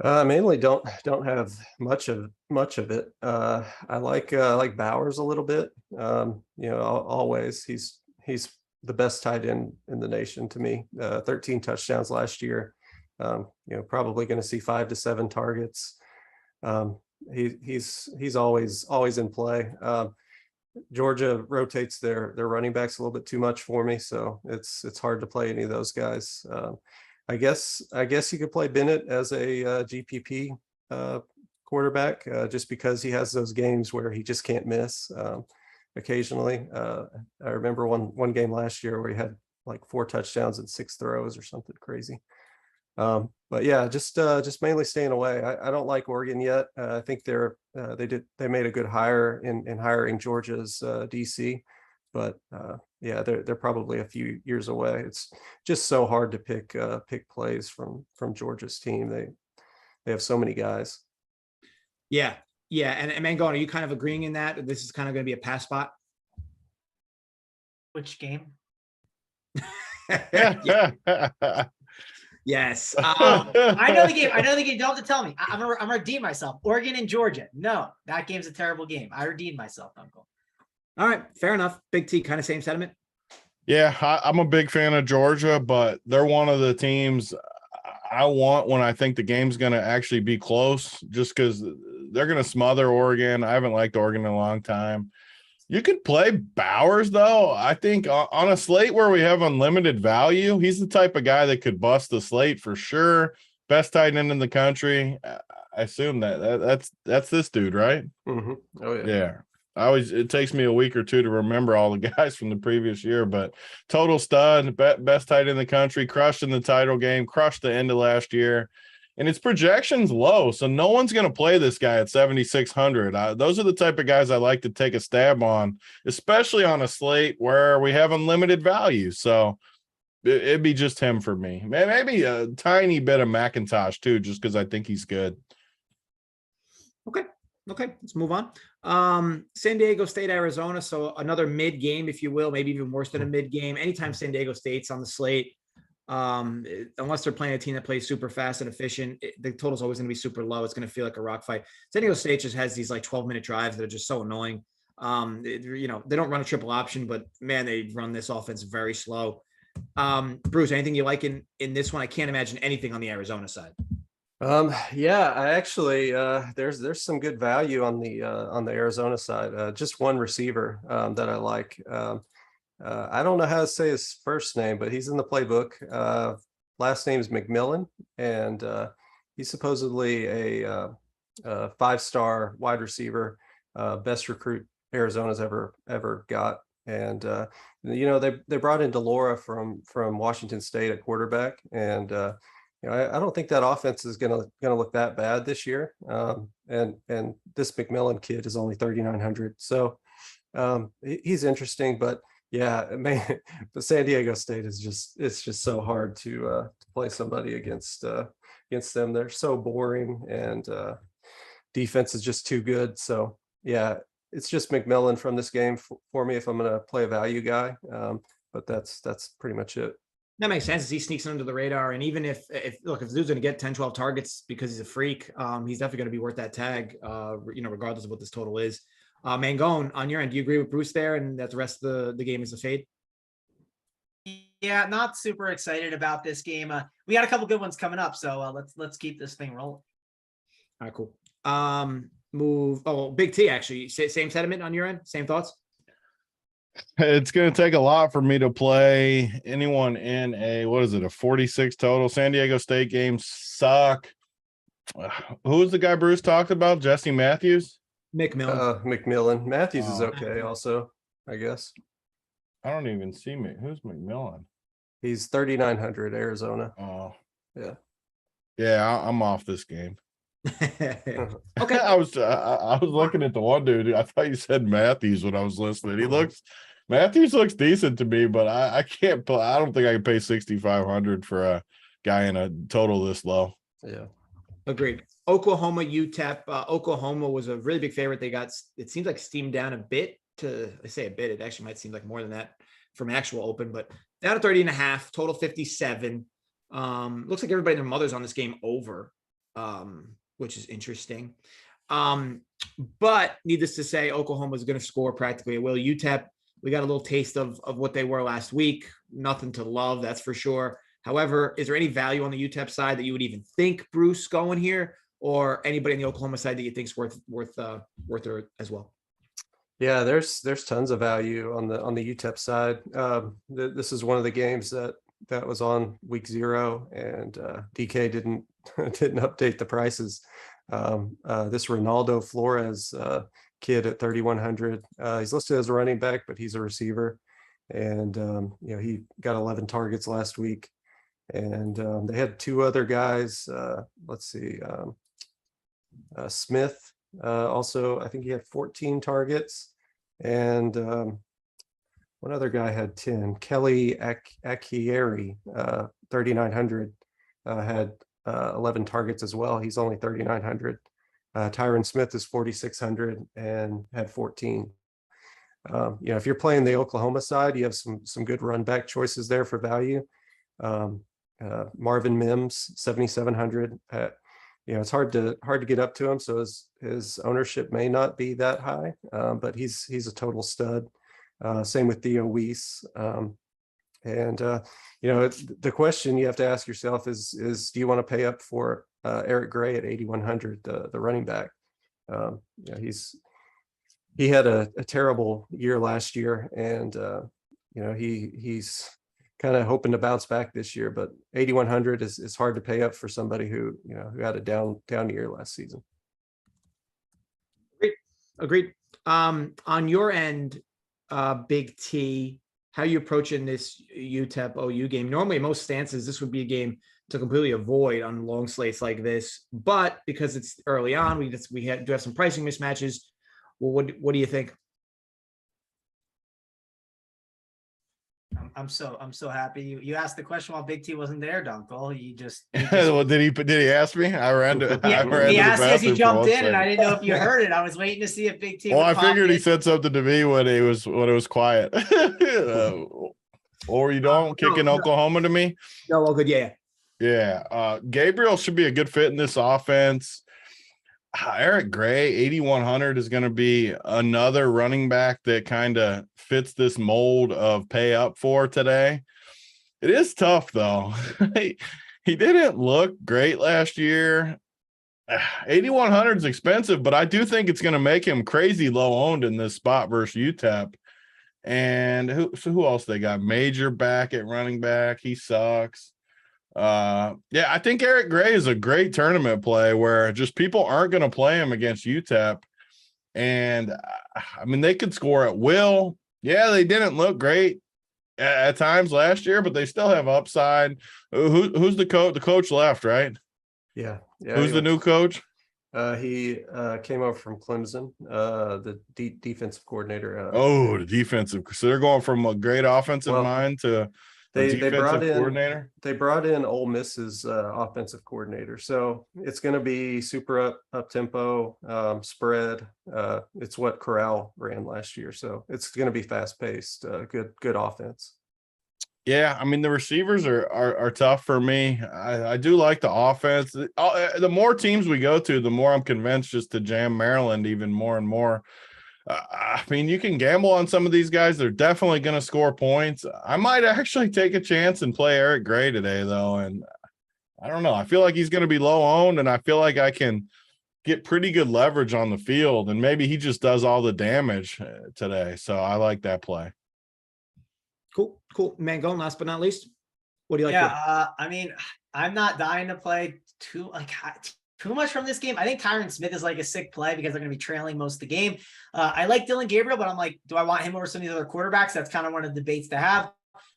Mainly don't have much of it. I like Bowers a little bit. Always he's the best tight end in the nation to me. 13 touchdowns last year. Probably going to see 5 to 7 targets. He's always in play. Georgia rotates their running backs a little bit too much for me, so it's hard to play any of those guys. I guess you could play Bennett as a GPP quarterback just because he has those games where he just can't miss occasionally. I remember one game last year where he had like 4 touchdowns and 6 throws or something crazy. But yeah, just mainly staying away. I don't like Oregon yet. I think they made a good hire in hiring Georgia's DC, but yeah, they're probably a few years away. It's just so hard to pick plays from Georgia's team. They have so many guys.
Yeah. And Mangone, are you kind of agreeing in that this is kind of going to be a pass spot?
Which game?
Yes.
I know the game. You don't have to tell me. I'm gonna redeem myself. Oregon and Georgia. No, that game's a terrible game. I redeemed myself, Uncle.
All right, fair enough. Big T, kind of same sentiment.
Yeah, I'm a big fan of Georgia, but they're one of the teams I want when I think the game's going to actually be close, just because they're going to smother Oregon. I haven't liked Oregon in a long time. You could play Bowers, though. I think on a slate where we have unlimited value, he's the type of guy that could bust the slate for sure. Best tight end in the country. I assume that's this dude, right?
Mm-hmm. Oh yeah.
Yeah. It takes me a week or two to remember all the guys from the previous year, but total stud, best tight end in the country, crushed in the title game, crushed the end of last year. And its projection's low, so no one's going to play this guy at 7,600. Those are the type of guys I like to take a stab on, especially on a slate where we have unlimited value. So it'd be just him for me. Maybe a tiny bit of McIntosh too, just because I think he's good.
Okay, let's move on. San Diego State, Arizona. So another mid game, if you will, maybe even worse than a mid game. Anytime San Diego State's on the slate, unless they're playing a team that plays super fast and efficient, the total's always going to be super low. It's going to feel like a rock fight. San Diego State just has these like 12-minute drives that are just so annoying. They don't run a triple option, but man, they run this offense very slow. Bruce, anything you like in this one? I can't imagine anything on the Arizona side.
Yeah, I actually there's some good value on the Arizona side. Just one receiver that I like. I don't know how to say his first name, but he's in the playbook. Last name is McMillan, and he's supposedly a 5-star wide receiver, best recruit Arizona's ever got. And they brought in Delora from Washington State at quarterback, and I don't think that offense is gonna look that bad this year. And this McMillan kid is only 3,900, so he's interesting. But yeah, man, the San Diego State is just so hard to play somebody against them. They're so boring, and defense is just too good. So yeah, it's just McMillan from this game for me if I'm going to play a value guy. But that's pretty much it.
That makes sense as he sneaks under the radar. And even if the dude's going to get 10, 12 targets because he's a freak, he's definitely going to be worth that tag, regardless of what this total is. Mangone, on your end, do you agree with Bruce there and that the rest of the game is a fade?
Yeah, not super excited about this game. We got a couple good ones coming up, so let's keep this thing rolling.
All right, cool. Big T, actually, same sentiment on your end, same thoughts?
It's going to take a lot for me to play anyone in a 46 total. San Diego State games suck. Who's the guy Bruce talked about? Jesse Matthews?
McMillan. Matthews is okay also, I guess.
I don't even see me. Who's McMillan?
He's 3,900 Arizona.
Oh.
Yeah.
Yeah, I'm off this game.
Okay.
I was looking at the one dude. I thought you said Matthews when I was listening. Matthews looks decent to me, but I can't play. I don't think I can pay 6,500 for a guy in a total this low.
Yeah.
Agreed. Oklahoma UTEP. Oklahoma was a really big favorite. They got, it seems like, steamed down a bit I say a bit. It actually might seem like more than that from actual open, but down to 30.5, total 57. Looks like everybody and their mother's on this game over, which is interesting. But needless to say, Oklahoma is going to score practically at will. UTEP, we got a little taste of what they were last week. Nothing to love, that's for sure. However, is there any value on the UTEP side that you would even think Bruce going here, or anybody on the Oklahoma side that you think is worth it as well?
Yeah, there's tons of value on the UTEP side. This is one of the games that was on week 0, and DK didn't update the prices. This Ronaldo Flores kid at 3,100. He's listed as a running back, but he's a receiver, and he got 11 targets last week. And they had 2 other guys. Let's see, Smith. Also, I think he had 14 targets, and one other guy had 10. Kelly Akieri, 3,900, had 11 targets as well. He's only 3,900. Tyron Smith is 4,600 and had 14. If you're playing the Oklahoma side, you have some good run back choices there for value. Marvin Mims, 7,700. It's hard to get up to him, so his ownership may not be that high, but he's a total stud. Same with Theo Weiss. The question you have to ask yourself is do you want to pay up for Eric Gray at 8,100, the running back? He had a terrible year last year, and he's kind of hoping to bounce back this year, but 8,100 is hard to pay up for somebody who had a down year last season.
Agreed. On your end, Big T, how are you approaching this UTEP OU game? Normally, in most stances, this would be a game to completely avoid on long slates like this, but because it's early on, do have some pricing mismatches. Well, what do you think?
I'm so happy you asked the question while Big T wasn't there, Dunkel.
Well, did he ask me? I ran to.
Yeah, he asked as he jumped in, and I didn't know if you heard it. I was waiting to see if Big T.
Well, I figured he said something to me when it was quiet. Or you don't kicking Oklahoma to me?
No, well, good, yeah.
Yeah, Gabriel should be a good fit in this offense. Eric Gray, 8,100 is going to be another running back that kind of fits this mold of pay up for today. It is tough, though. He didn't look great last year. 8,100 is expensive, but I do think it's going to make him crazy low owned in this spot versus UTEP. And who else they got? Major back at running back. He sucks. Yeah, I think Eric Gray is a great tournament play where just people aren't going to play him against UTEP. And I mean, they could score at will. Yeah, they didn't look great at times last year, but they still have upside. Who's the coach? The coach left, right?
Yeah.
Who's the new coach?
He came over from Clemson, the defensive coordinator.
The defensive. So they're going from a great offensive mind to
they brought in
coordinator.
They brought in Ole Miss's offensive coordinator, so it's going to be super up tempo, spread. It's what Corral ran last year, so it's going to be fast paced. Good offense.
Yeah, I mean, the receivers are tough for me. I do like the offense. The more teams we go to, the more I'm convinced just to jam Maryland even more and more. I mean, you can gamble on some of these guys. They're definitely going to score points. I might actually take a chance and play Eric Gray today, though. And I don't know. I feel like he's going to be low owned, and I feel like I can get pretty good leverage on the field. And maybe he just does all the damage today. So I like that play.
Cool. Mangone, last but not least, what do you like?
Yeah, I mean, I'm not dying to play too much from this game. I think Tyron Smith is like a sick play because they're going to be trailing most of the game. I like Dylan Gabriel, but I'm like, do I want him over some of the other quarterbacks? That's kind of one of the debates to have.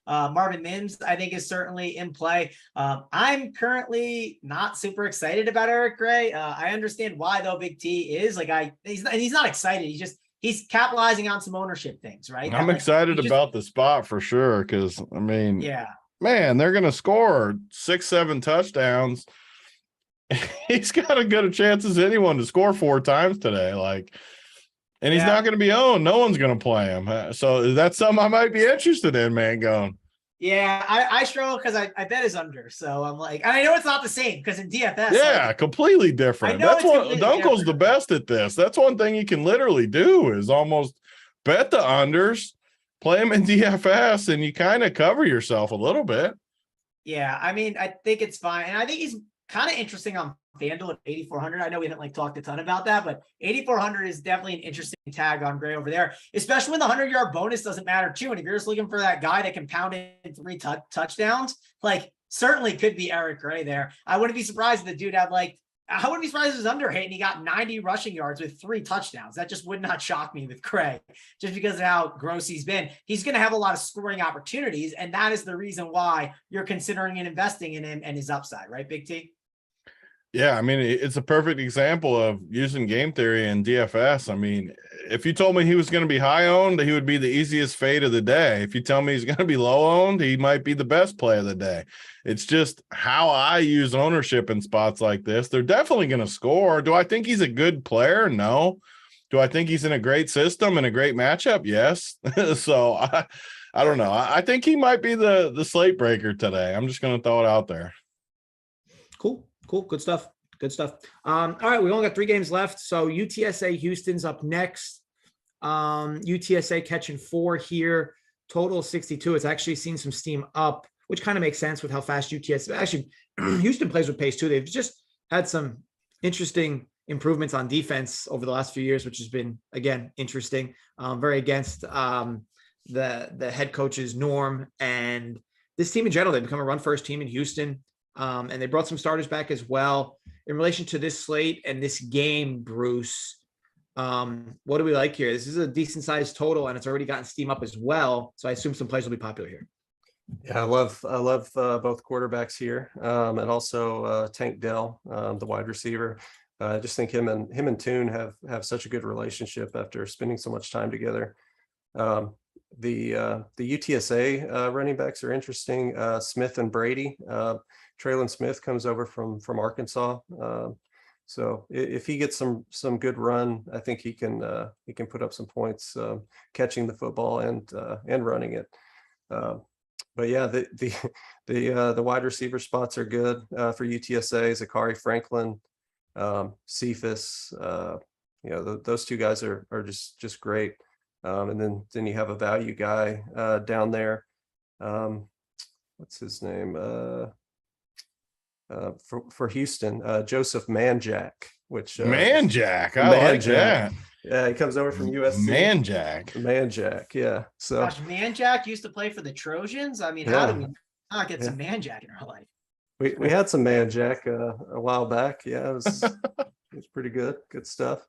Marvin Mims, I think, is certainly in play. I'm currently not super excited about Eric Gray. I understand why, though. Big T is like, he's not excited. He's capitalizing on some ownership things, right?
I'm excited about the spot for sure. Cause I mean,
yeah,
man, they're going to score 6-7 touchdowns. He's got as good a chance as anyone to score 4 times today. And he's not going to be owned. No one's going to play him. So that's something I might be interested in, Mangone.
Yeah, I struggle because I bet is under. So I'm like, and I know it's not the same because in DFS.
Yeah, completely different. That's what Dunkel's the best at this. That's one thing you can literally do is almost bet the unders, play them in DFS, and you kind of cover yourself a little bit.
Yeah, I mean, I think it's fine. And I think he's kind of interesting on FanDuel at 8,400. I know we haven't talked a ton about that, but 8,400 is definitely an interesting tag on Gray over there, especially when the 100-yard bonus doesn't matter too. And if you're just looking for that guy that can pound in 3 touchdowns, certainly could be Eric Gray there. I wouldn't be surprised if the dude had I wouldn't be surprised if it was under hit and he got 90 rushing yards with 3 touchdowns. That just would not shock me with Gray, just because of how gross he's been. He's going to have a lot of scoring opportunities, and that is the reason why you're considering and investing in him and his upside, right, Big T?
Yeah, I mean, it's a perfect example of using game theory in DFS. I mean, if you told me he was going to be high owned, he would be the easiest fade of the day. If you tell me he's going to be low owned, he might be the best play of the day. It's just how I use ownership in spots like this. They're definitely going to score. Do I think he's a good player? No. Do I think he's in a great system and a great matchup? Yes. So I don't know. I think he might be the slate breaker today. I'm just going to throw it out there.
Cool. Good stuff. All right. We only got 3 games left. So UTSA Houston's up next. UTSA catching 4 here. Total 62. It's actually seen some steam up, which kind of makes sense with how fast UTSA. Actually, Houston plays with pace too. They've just had some interesting improvements on defense over the last few years, which has been, again, interesting. Very against the head coach's norm. And this team in general, they've become a run-first team in Houston. And they brought some starters back as well. In relation to this slate and this game, Bruce, what do we like here? This is a decent sized total, and it's already gotten steam up as well. So I assume some plays will be popular here.
Yeah, I love both quarterbacks here, and also Tank Dell, the wide receiver. I just think him and Toon have such a good relationship after spending so much time together. The UTSA running backs are interesting. Smith and Brady. Traylon Smith comes over from Arkansas. So if he gets some good run, I think he can put up some points catching the football and running it. But yeah, the wide receiver spots are good for UTSA. Zachary Franklin, Cephas. Those 2 guys are just great. And then you have a value guy down there. What's his name? For Houston, Joseph Manjack, which
Manjack, I like that.
Yeah, he comes over from USC. Manjack, yeah. So
Manjack used to play for the Trojans. I mean, how do we not get some Manjack in our life?
We had some man jack a while back. Yeah, it was pretty good. Good stuff.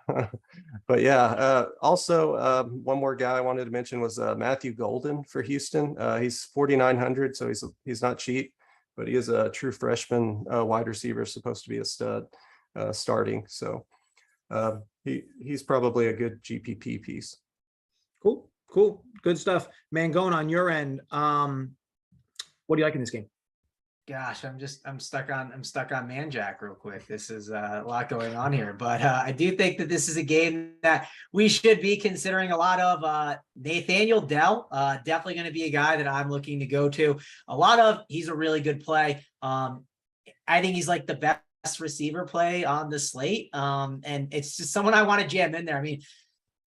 But yeah, also one more guy I wanted to mention was Matthew Golden for Houston. He's 4,900, so he's not cheap, but he is a true freshman wide receiver, supposed to be a stud starting. So he's probably a good GPP piece.
Cool, good stuff. Mangone, on your end, what do you like in this game?
Gosh, I'm stuck on Manjack real quick. This is a lot going on here, but I do think that this is a game that we should be considering a lot of. Nathaniel Dell, definitely going to be a guy that I'm looking to go to. He's a really good play. I think he's like the best receiver play on the slate. And it's just someone I want to jam in there. I mean,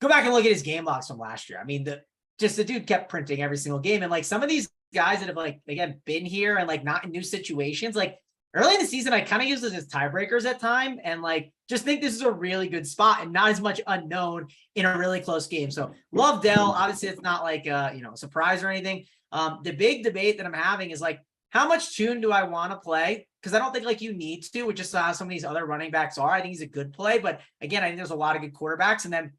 go back and look at his game logs from last year. I mean, the dude kept printing every single game, and like some of these guys that have like, again, been here and like not in new situations, like early in the season, I kind of use this as tiebreakers at time, and like just think this is a really good spot and not as much unknown in a really close game. So love Dell. Obviously, it's not like a surprise or anything. The big debate that I'm having is like, how much tune do I want to play? Because I don't think like you need to, with just how some of these other running backs are. I think he's a good play, but again, I think there's a lot of good quarterbacks. And then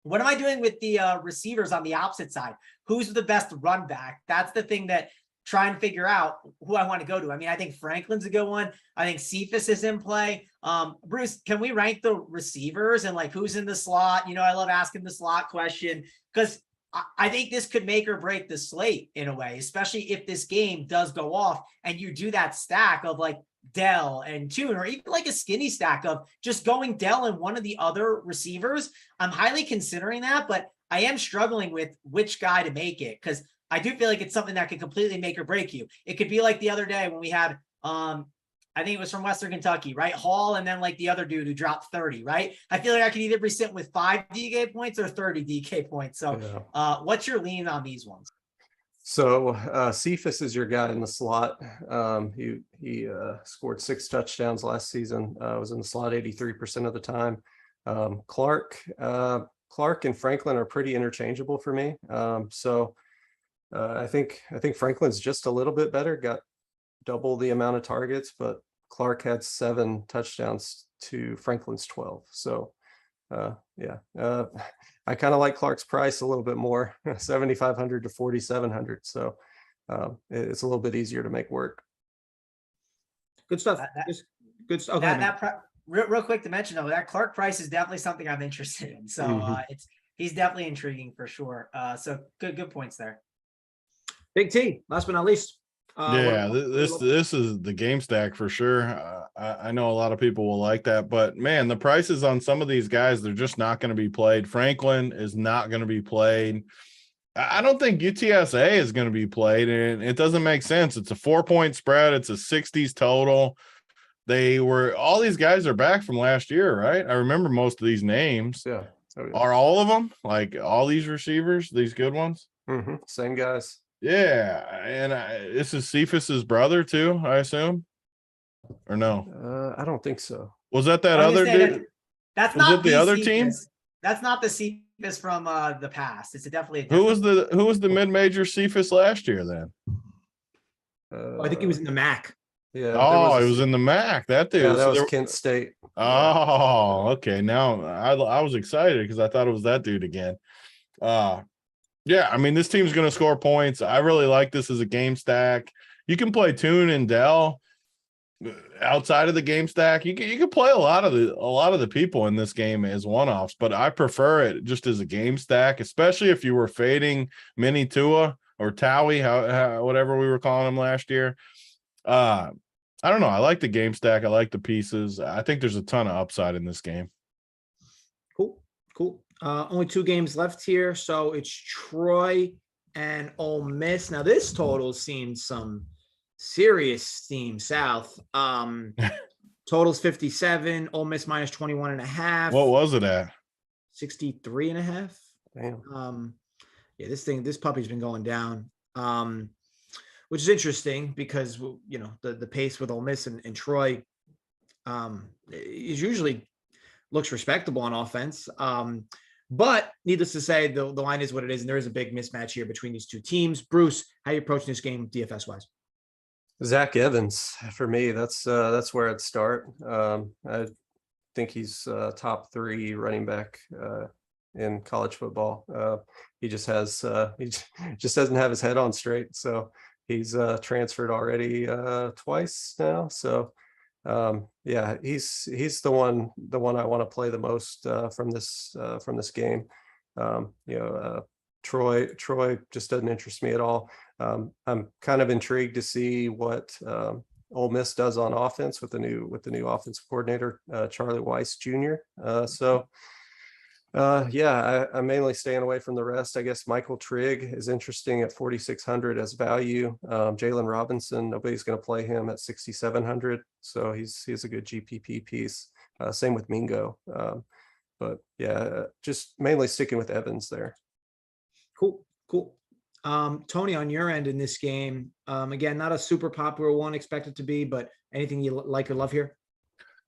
what am I doing with the receivers on the opposite side? Who's the best run back? That's the thing that try and figure out who I want to go to. I mean, I think Franklin's a good one. I think Cephas is in play. Bruce, can we rank the receivers and like who's in the slot? I love asking the slot question because I think this could make or break the slate in a way, especially if this game does go off and you do that stack of like Dell and Tune, or even like a skinny stack of just going Dell and one of the other receivers. I'm highly considering that, but I am struggling with which guy to make it because I do feel like it's something that could completely make or break you. It could be like the other day when we had, I think it was from Western Kentucky, right? Hall, and then like the other dude who dropped 30, right? I feel like I could either be sitting with 5 DK points or 30 DK points. So what's your lean on these ones?
So Cephas is your guy in the slot. He scored 6 touchdowns last season. Was in the slot 83% of the time. Clark and Franklin are pretty interchangeable for me. I think Franklin's just a little bit better. Got double the amount of targets, but Clark had 7 touchdowns to Franklin's 12. So I kind of like Clark's price a little bit more, 7,500 to 4,700. So it's a little bit easier to make work.
Good stuff. Good stuff. Okay,
real quick to mention though, that Clark price is definitely something I'm interested in. So he's definitely intriguing for sure. So good points there.
Big T, last but not least.
This is the game stack for sure. I know a lot of people will like that, but man, the prices on some of these guys, they're just not going to be played. Franklin is not going to be played. I don't think UTSA is going to be played, and it doesn't make sense. It's a 4-point spread. It's a 60s total. All these guys are back from last year, right? I remember most of these names.
Yeah.
Are all of them, like all these receivers, these good ones?
Same guys.
Yeah, and this is Cephas's brother too, I assume, or no?
I don't think so.
Was that other dude?
That's not
the other
Cephas.
team.
That's not the Cephas from the past. It's definitely
who was the mid-major Cephas last year then?
I think he was in the MAC.
Yeah. He was in the MAC. That dude.
Yeah, that was Kent State.
Oh, okay. Now I was excited because I thought it was that dude again. Yeah, I mean, this team's going to score points. I really like this as a game stack. You can play Tune and Dell outside of the game stack. You can play a lot of the people in this game as one-offs, but I prefer it just as a game stack, especially if you were fading Mini Tua or Towie, whatever we were calling him last year. I don't know. I like the game stack. I like the pieces. I think there's a ton of upside in this game.
Cool. Only 2 games left here. So it's Troy and Ole Miss. Now this total seems some serious steam south. Totals 57, Ole Miss minus 21.5.
What was it at?
63.5.
Damn.
This puppy's been going down. Which is interesting because the pace with Ole Miss and Troy is usually looks respectable on offense. But needless to say, the line is what it is, and there is a big mismatch here between these two teams. Bruce, how are you approaching this game DFS wise?
Zach Evans for me. That's where I'd start. I think he's top 3 running back in college football. He just has he just doesn't have his head on straight. So he's transferred already twice now. So yeah, he's the one I want to play the most from this game. Troy just doesn't interest me at all. I'm kind of intrigued to see what Ole Miss does on offense with the new offensive coordinator, Charlie Weiss Jr. Yeah, I'm mainly staying away from the rest. I guess Michael Trigg is interesting at 4,600 as value. Jalen Robinson, nobody's going to play him at 6,700, so he's a good GPP piece. Same with Mingo, but yeah, just mainly sticking with Evans there.
Cool. Tony, on your end in this game, again, not a super popular one expected to be, but anything you like or love here?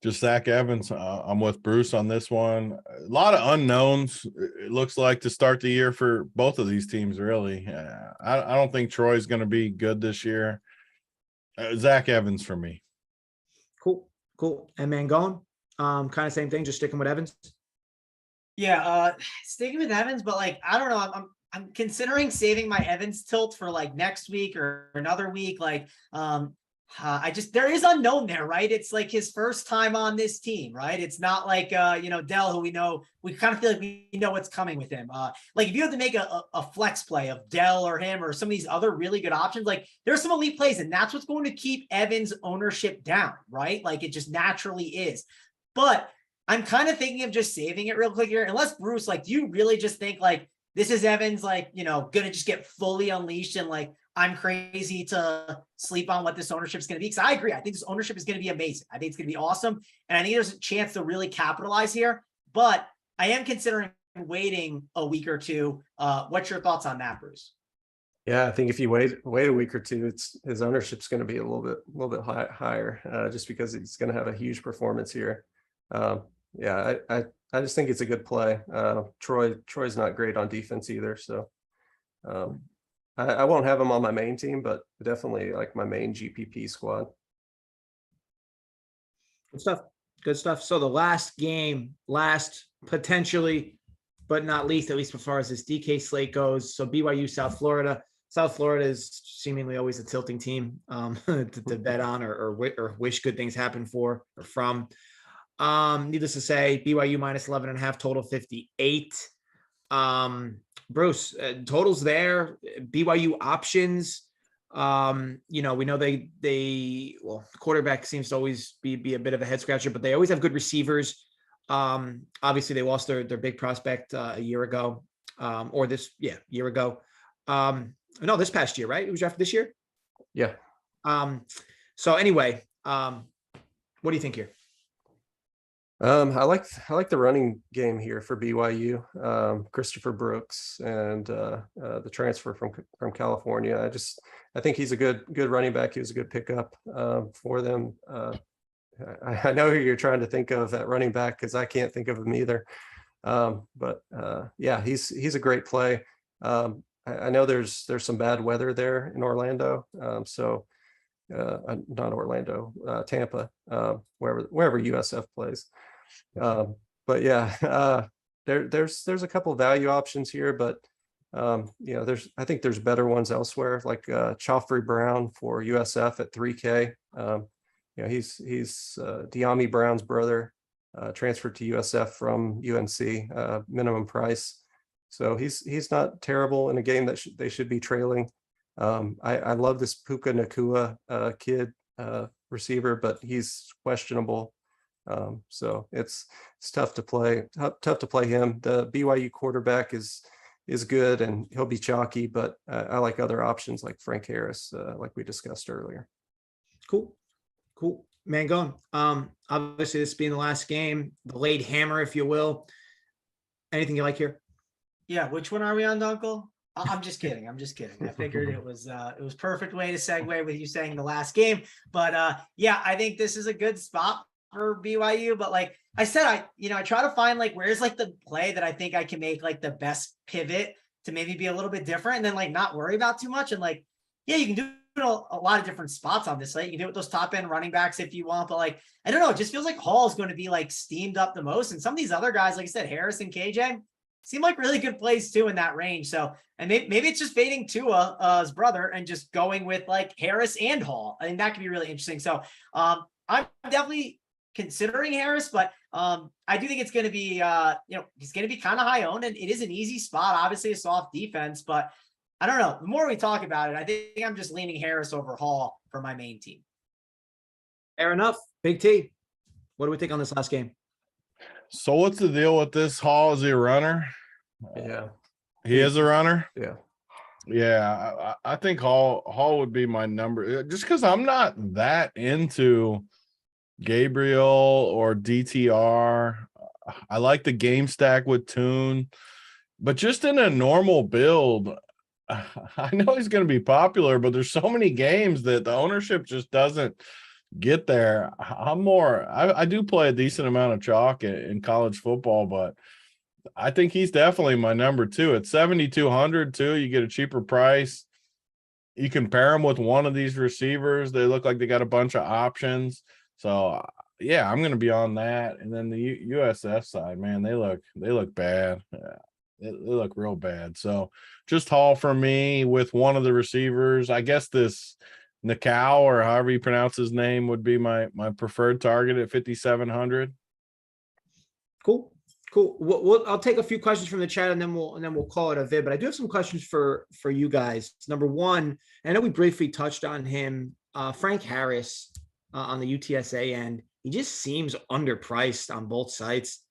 Just Zach Evans. I'm with Bruce on this one. A lot of unknowns, it looks like, to start the year for both of these teams, really. I don't think Troy's going to be good this year. Zach Evans for me.
Cool. And Mangone, kind of same thing, just sticking with Evans?
Yeah, sticking with Evans, but like, I don't know. I'm considering saving my Evans tilt for like next week or another week. Like, there is unknown there, right? It's like his first time on this team, right? It's not like, Dell, who we kind of feel like we know what's coming with him. Like if you have to make a flex play of Dell or him or some of these other really good options, like there's some elite plays, and that's what's going to keep Evans' ownership down, right? Like it just naturally is. But I'm kind of thinking of just saving it real quick here. Unless Bruce, like, do you really just think like this is Evans, like, gonna just get fully unleashed and like, I'm crazy to sleep on what this ownership is going to be? Because I agree. I think this ownership is going to be amazing. I think it's going to be awesome. And I think there's a chance to really capitalize here, but I am considering waiting a week or two. What's your thoughts on that, Bruce?
Yeah, I think if you wait a week or two, his ownership's going to be a little bit higher, just because he's going to have a huge performance here. Yeah, I just think it's a good play. Troy's not great on defense either, so I won't have him on my main team, but definitely like my main GPP squad.
Good stuff. So the last potentially, but not least, at least as far as this DK slate goes. So BYU, South Florida. South Florida is seemingly always a tilting team to bet on or wish good things happen for or from. Needless to say, BYU minus 11.5, total 58. Bruce, totals there, BYU options. We know they quarterback seems to always be a bit of a head scratcher, but they always have good receivers. Obviously they lost their big prospect a year ago, year ago. No, this past year, right? It was drafted this year.
Yeah.
So anyway, what do you think here?
I like the running game here for BYU. Christopher Brooks and the transfer from California. I think he's a good running back. He was a good pickup for them. I know who you're trying to think of at running back, because I can't think of him either. But yeah, he's a great play. I know there's some bad weather there in Orlando. Not Orlando, Tampa, wherever USF plays. But yeah, there's a couple of value options here, but I think there's better ones elsewhere, like Joffrey Brown for USF at 3K. He's De'Ami Brown's brother, transferred to USF from UNC, minimum price. So he's not terrible in a game that they should be trailing. I love this Puka Nacua kid receiver, but he's questionable. So it's tough to play him. The BYU quarterback is good and he'll be chalky, but I like other options like Frank Harris, like we discussed earlier.
Cool. Mangone. Obviously this being the last game, the late hammer, if you will. Anything you like here?
Yeah. Which one are we on, Dunkel? I'm just kidding. I figured it was perfect way to segue with you saying the last game, but yeah, I think this is a good spot for BYU. But like I said, I try to find like where's like the play that I think I can make like the best pivot to maybe be a little bit different and then like not worry about too much. And like, yeah, you can do a lot of different spots on this slate. You can do it with those top end running backs if you want, but like, I don't know. It just feels like Hall is going to be like steamed up the most. And some of these other guys, like I said, Harris and KJ seem like really good plays too in that range. So, and maybe it's just fading Tua's brother and just going with like Harris and Hall. I think that could be really interesting. So I'm definitely considering Harris, but I do think it's going to be, he's going to be kind of high owned, and it is an easy spot, obviously a soft defense, but I don't know. The more we talk about it, I think I'm just leaning Harris over Hall for my main team.
Fair enough. Big T, what do we think on this last game?
So what's the deal with this Hall? Is he a runner?
Yeah.
He is a runner?
Yeah.
Yeah, I think Hall would be my number, just because I'm not that into Gabriel or DTR. I like the game stack with Tune, but just in a normal build, I know he's going to be popular, but there's so many games that the ownership just doesn't get there. I do play a decent amount of chalk in college football, but I think he's definitely my number 2 at 7,200 too. You get a cheaper price. You can pair him with one of these receivers. They look like they got a bunch of options. So yeah, I'm going to be on that. And then the USF side, man, they look bad. They look real bad. So just Hall for me with one of the receivers. I guess this Nikau, or however you pronounce his name, would be my preferred target at 5,700.
Cool. I'll take a few questions from the chat and then we'll call it a vid. But I do have some questions for you guys. Number one, I know we briefly touched on him, Frank Harris on the UTSA end. He just seems underpriced on both sites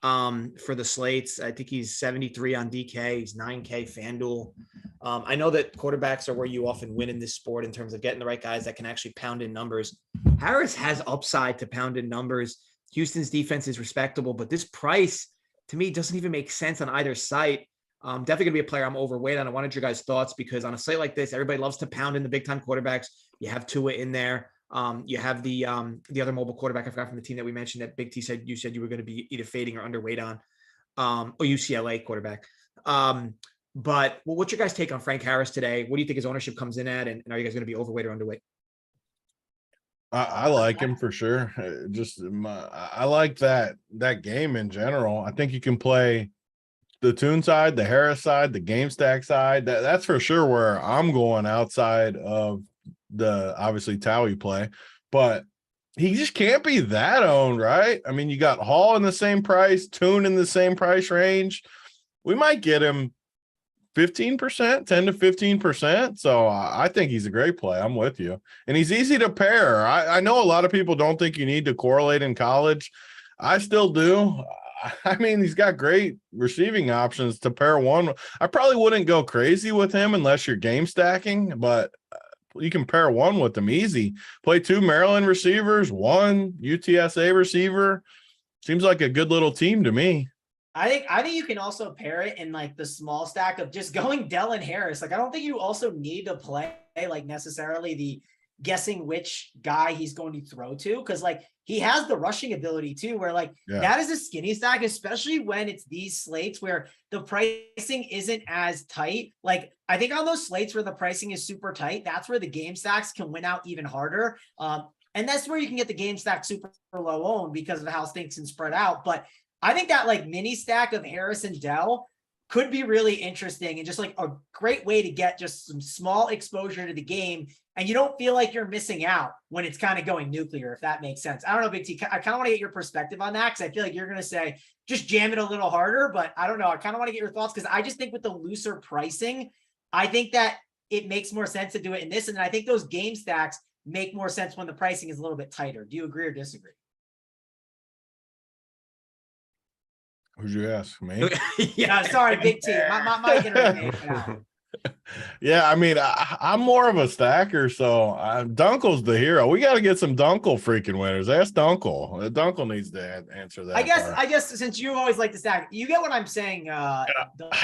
for the slates. I think he's 73 on DK. He's 9K FanDuel. I know that quarterbacks are where you often win in this sport in terms of getting the right guys that can actually pound in numbers. Harris has upside to pound in numbers. Houston's defense is respectable, but this price to me doesn't even make sense on either site. Definitely gonna be a player I'm overweight on. I wanted your guys' thoughts because on a slate like this, everybody loves to pound in the big time quarterbacks. You have Tua in there. You have the other mobile quarterback I forgot from the team that we mentioned that Big T said you were going to be either fading or underweight on, or UCLA quarterback. But what's your guys' take on Frank Harris today? What do you think his ownership comes in at, and are you guys going to be overweight or underweight?
I like him for sure. I like that game in general. I think you can play the Tune side, the Harris side, the game stack side. That's for sure where I'm going outside of the obviously Towie play, but he just can't be that owned, right? I mean, you got Hall in the same price, Tune in the same price range. We might get him 15%, 10 to 15%. So I think he's a great play. I'm with you. And he's easy to pair. I know a lot of people don't think you need to correlate in college. I still do. I mean, he's got great receiving options to pair one. I probably wouldn't go crazy with him unless you're game stacking, but you can pair one with them easy. Play 2 Maryland receivers, 1 UTSA receiver. Seems like a good little team to me.
I think you can also pair it in like the small stack of just going Dell and Harris. Like, I don't think you also need to play like necessarily the guessing which guy he's going to throw to. Cause like he has the rushing ability too, where like that is a skinny stack, especially when it's these slates where the pricing isn't as tight. Like I think on those slates where the pricing is super tight, that's where the game stacks can win out even harder. And that's where you can get the game stack super low owned because of how things can spread out. But I think that like mini stack of Harris and Dell could be really interesting and just like a great way to get just some small exposure to the game. And you don't feel like you're missing out when it's kind of going nuclear, if that makes sense. I don't know, Big T, I kind of want to get your perspective on that because I feel like you're going to say just jam it a little harder, but I don't know. I kind of want to get your thoughts because I just think with the looser pricing, I think that it makes more sense to do it in this. And I think those game stacks make more sense when the pricing is a little bit tighter. Do you agree or disagree?
Who'd you ask? Me?
Yeah, sorry, Big T. My internet.
Yeah, I mean, I'm more of a stacker, so Dunkel's the hero. We got to get some Dunkel freaking winners. Ask Dunkel. Dunkel needs to answer that.
I guess since you always like to stack, you get what I'm saying.
I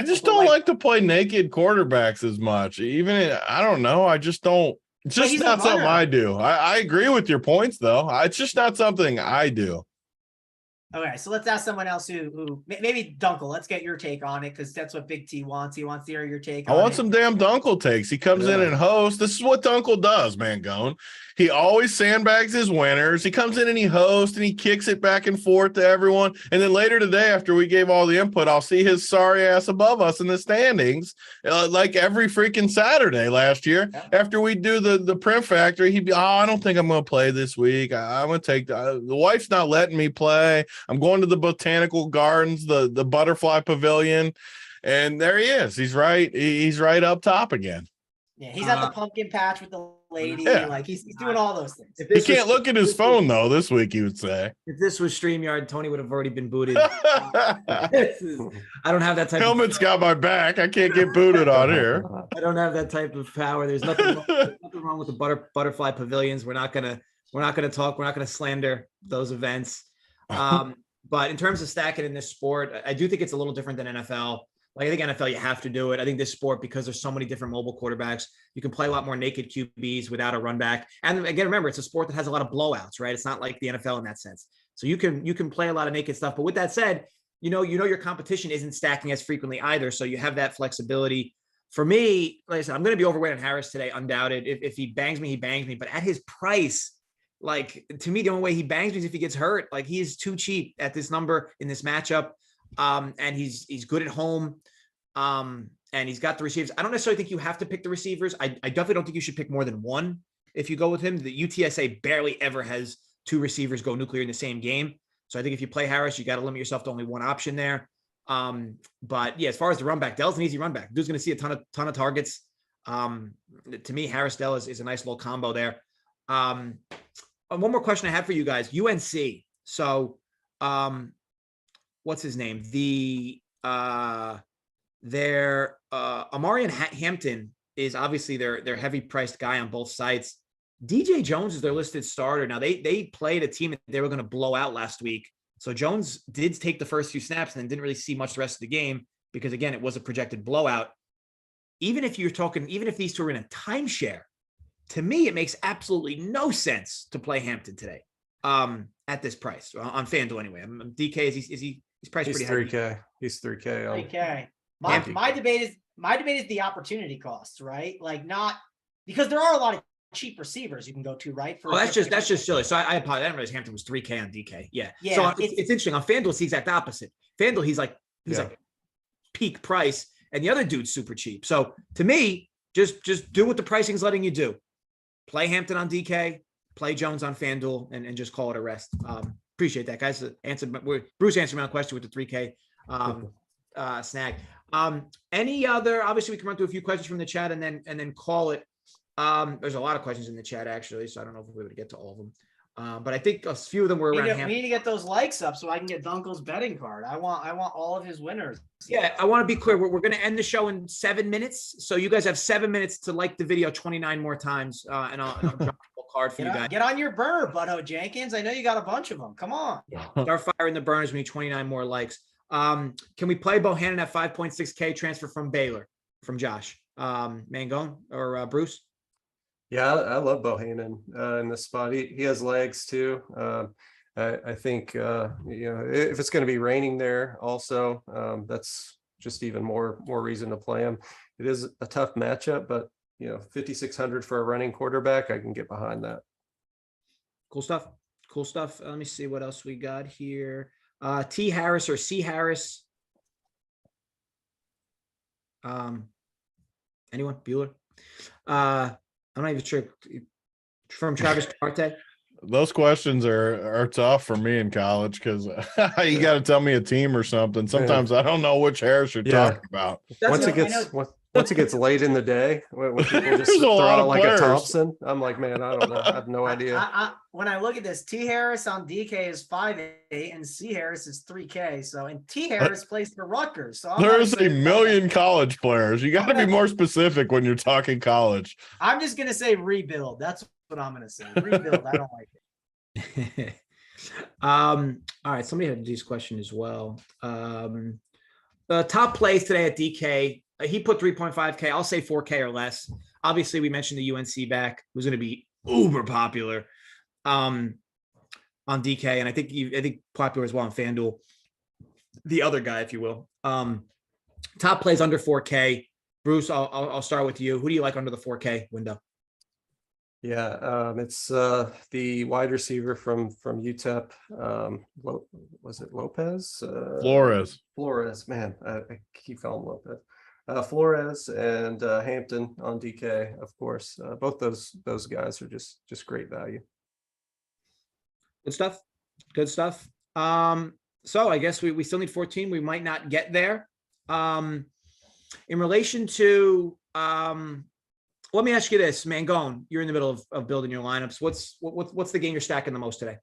just don't like to play naked quarterbacks as much. Even I don't know. I just don't. It's just not something I do. I agree with your points, though. It's just not something I do.
Okay, so let's ask someone else who maybe Dunkel. Let's get your take on it because that's what Big T wants. He wants to hear your take.
I want some damn Dunkel takes. He comes in and hosts. This is what Dunkel does, Mangone. He always sandbags his winners. He comes in and he hosts and he kicks it back and forth to everyone. And then later today, after we gave all the input, I'll see his sorry ass above us in the standings, like every freaking Saturday last year. Yeah. After we do the print factory, he'd be, I don't think I'm going to play this week. I'm going to take the wife's not letting me play. I'm going to the botanical gardens, the butterfly pavilion. And there he is. He's right. He's right up top again.
Yeah, he's at the pumpkin patch with the lady. Yeah. Like he's doing all those things.
He can't look at his phone though this week, he would say.
If this was StreamYard, Tony would have already been booted. I don't have that type
Helmet's got my back. I can't get booted on here.
I don't have that type of power. There's nothing wrong with the butterfly pavilions. We're not gonna talk, we're not gonna slander those events. But in terms of stacking in this sport, I do think it's a little different than NFL. Like I think NFL, you have to do it. I think this sport, because there's so many different mobile quarterbacks, you can play a lot more naked QBs without a run back. And again, remember, it's a sport that has a lot of blowouts, right? It's not like the NFL in that sense. So you can play a lot of naked stuff. But with that said, you know your competition isn't stacking as frequently either. So you have that flexibility. For me, like I said, I'm going to be overweight on Harris today, undoubted. If he bangs me, he bangs me. But at his price, like to me, the only way he bangs me is if he gets hurt. Like he is too cheap at this number in this matchup. And he's good at home. And he's got the receivers. I don't necessarily think you have to pick the receivers. I definitely don't think you should pick more than one if you go with him. The UTSA barely ever has two receivers go nuclear in the same game. So I think if you play Harris, you got to limit yourself to only one option there. But yeah, as far as the run back, Dell's an easy run back. Dude's going to see a ton of targets. To me, Harris Dell is a nice little combo there. One more question I had for you guys. UNC. So, what's his name? Their Amarian Hampton is obviously their heavy priced guy on both sites. DJ Jones is their listed starter. Now they played a team that they were going to blow out last week. So Jones did take the first few snaps and then didn't really see much the rest of the game because again, it was a projected blowout. Even if these two are in a timeshare, to me, it makes absolutely no sense to play Hampton today at this price on FanDuel anyway. DK, he's priced pretty high.
3K. He's 3K.
3K. My debate is the opportunity cost, right? Like not because there are a lot of cheap receivers you can go to, right?
That's just silly. So I apologize. I didn't realize Hampton was 3K on DK. Yeah. So it's interesting. On FanDuel, it's the exact opposite. FanDuel, he's like peak price, and the other dude's super cheap. So to me, just do what the pricing's letting you do. Play Hampton on DK, play Jones on FanDuel, and just call it a rest. Appreciate that, guys. Bruce answered my question with the 3K snag. Any other? Obviously, we can run through a few questions from the chat and then call it. There's a lot of questions in the chat actually, so I don't know if we'll be able to get to all of them. But I think a few of them were around.
We need to get those likes up so I can get Dunkel's betting card. I want all of his winners.
Yeah, I want to be clear. We're going to end the show in 7 minutes, so you guys have 7 minutes to like the video 29 more times, and I'll drop a card for you guys.
Get on your burner, Butto Jenkins. I know you got a bunch of them. Come on.
Yeah. Start firing the burners. We need 29 more likes. Can we play Bohannon at 5.6K transfer from Baylor from Josh Mangone or Bruce?
Yeah, I love Bohannon in this spot. He has legs too. I think if it's going to be raining there, also that's just even more reason to play him. It is a tough matchup, but 5,600 for a running quarterback, I can get behind that.
Cool stuff. Let me see what else we got here. T Harris or C Harris. Anyone? Bueller. I'm not even sure. From Travis Carte.
Those questions are tough for me in college because you got to tell me a team or something. Sometimes I don't know which Harris you're talking about.
Once it gets late in the day, when people just throw out like a Thompson, I'm like, man, I don't know. I have no idea.
When I look at this, T Harris on DK is 5.8 and C Harris is 3K. So, and T Harris plays for Rutgers. So
there's a million college players. You got to be more specific when you're talking college.
I'm just going to say rebuild. That's what I'm going to say. Rebuild. I don't like it.
All right. Somebody had this question as well. Top plays today at DK. He put 3.5K. I'll say 4K or less. Obviously, we mentioned the UNC back, who's going to be uber popular. on DK, and I think popular as well on FanDuel. The other guy, if you will. Top plays under 4K. Bruce, I'll start with you. Who do you like under the 4K window?
Yeah, it's the wide receiver from UTEP. Was it Lopez? Flores, man, I keep calling him Lopez. Flores and Hampton on DK, of course. Both those guys are just great value.
Good stuff. Good stuff. So I guess we still need 14. We might not get there. In relation to let me ask you this, Mangone, you're in the middle of building your lineups. What's the game you're stacking the most today?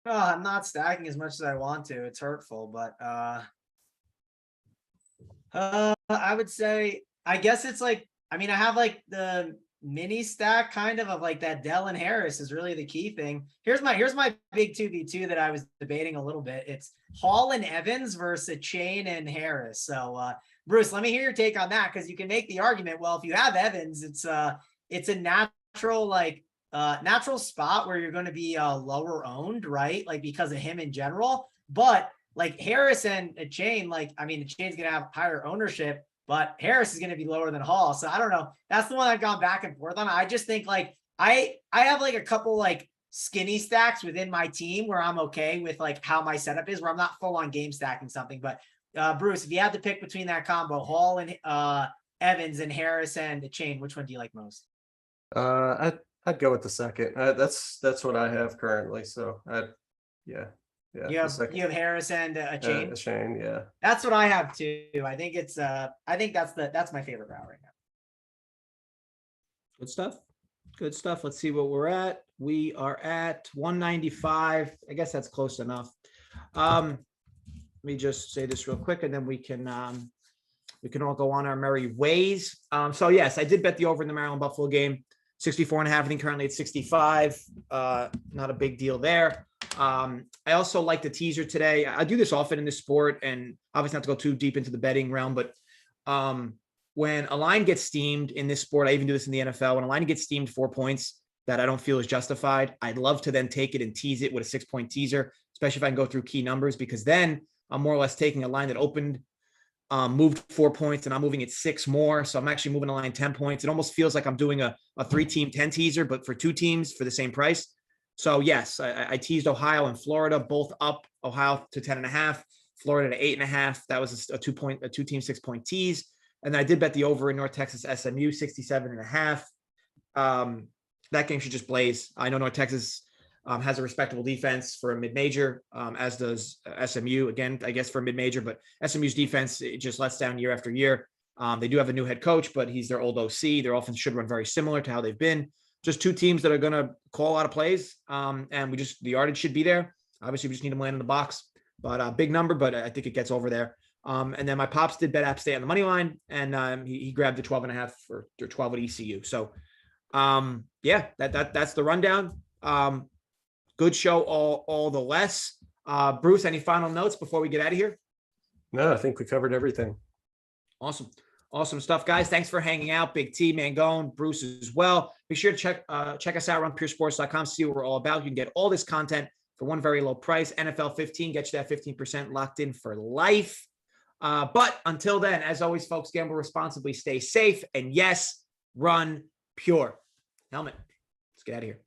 I'm not stacking as much as I want to. It's hurtful, but I would say, I guess it's like, I mean, I have like the mini stack kind of like that. Dell and Harris is really the key thing. Here's my big 2v2 that I was debating a little bit. It's Hall and Evans versus Chain and Harris. So Bruce, let me hear your take on that, because you can make the argument, well, if you have Evans, it's a natural natural spot where you're going to be lower owned, right? Like because of him in general. But like Harris and a Chain, like, I mean, the Chain's going to have higher ownership, but Harris is going to be lower than Hall. So I don't know. That's the one I've gone back and forth on. I just think like I have like a couple like skinny stacks within my team where I'm okay with like how my setup is, where I'm not full on game stacking something. But Bruce, if you had to pick between that combo, Hall and Evans and Harris and the Chain, which one do you like most?
I'd go with the second. That's what I have currently. So yeah.
You have Harris and a Chain.
A Chain, yeah.
That's what I have too. I think it's that's my favorite route right now.
Good stuff. Good stuff. Let's see what we're at. We are at 195. I guess that's close enough. Let me just say this real quick, and then we can all go on our merry ways. So yes, I did bet the over in the Maryland Buffalo game, 64.5. I think currently it's 65. Not a big deal there. I also like the teaser today. I do this often in this sport, and obviously not to go too deep into the betting realm, but when a line gets steamed in this sport, I even do this in the NFL, when a line gets steamed 4 points that I don't feel is justified, I'd love to then take it and tease it with a 6-point teaser, especially if I can go through key numbers, because then I'm more or less taking a line that opened, moved 4 points, and I'm moving it 6 more. So I'm actually moving a line 10 points. It almost feels like I'm doing a 3-team 10 teaser, but for 2 teams for the same price. So yes, I teased Ohio and Florida, both up. Ohio to 10.5, Florida to 8.5. That was a 2-team 6-point tease. And then I did bet the over in North Texas SMU 67.5. That game should just blaze. I know North Texas has a respectable defense for a mid-major, as does SMU. Again, I guess for a mid-major, but SMU's defense, it just lets down year after year. They do have a new head coach, but he's their old OC. Their offense should run very similar to how they've been. Just 2 teams that are going to call a lot of plays, and the yardage should be there. Obviously, we just need them land in the box, but big number, but I think it gets over there. And then my pops did bet App State on the money line, and he grabbed the 12.5 or 12 at ECU. So yeah, that's the rundown. Good show all the less. Bruce, any final notes before we get out of here?
No, I think we covered everything.
Awesome stuff, guys. Thanks for hanging out. Big T, Mangone, Bruce as well. Be sure to check us out on puresports.com, see what we're all about. You can get all this content for one very low price. NFL 15 gets you that 15% locked in for life. But until then, as always, folks, gamble responsibly, stay safe, and yes, run pure. Helmet. Let's get out of here.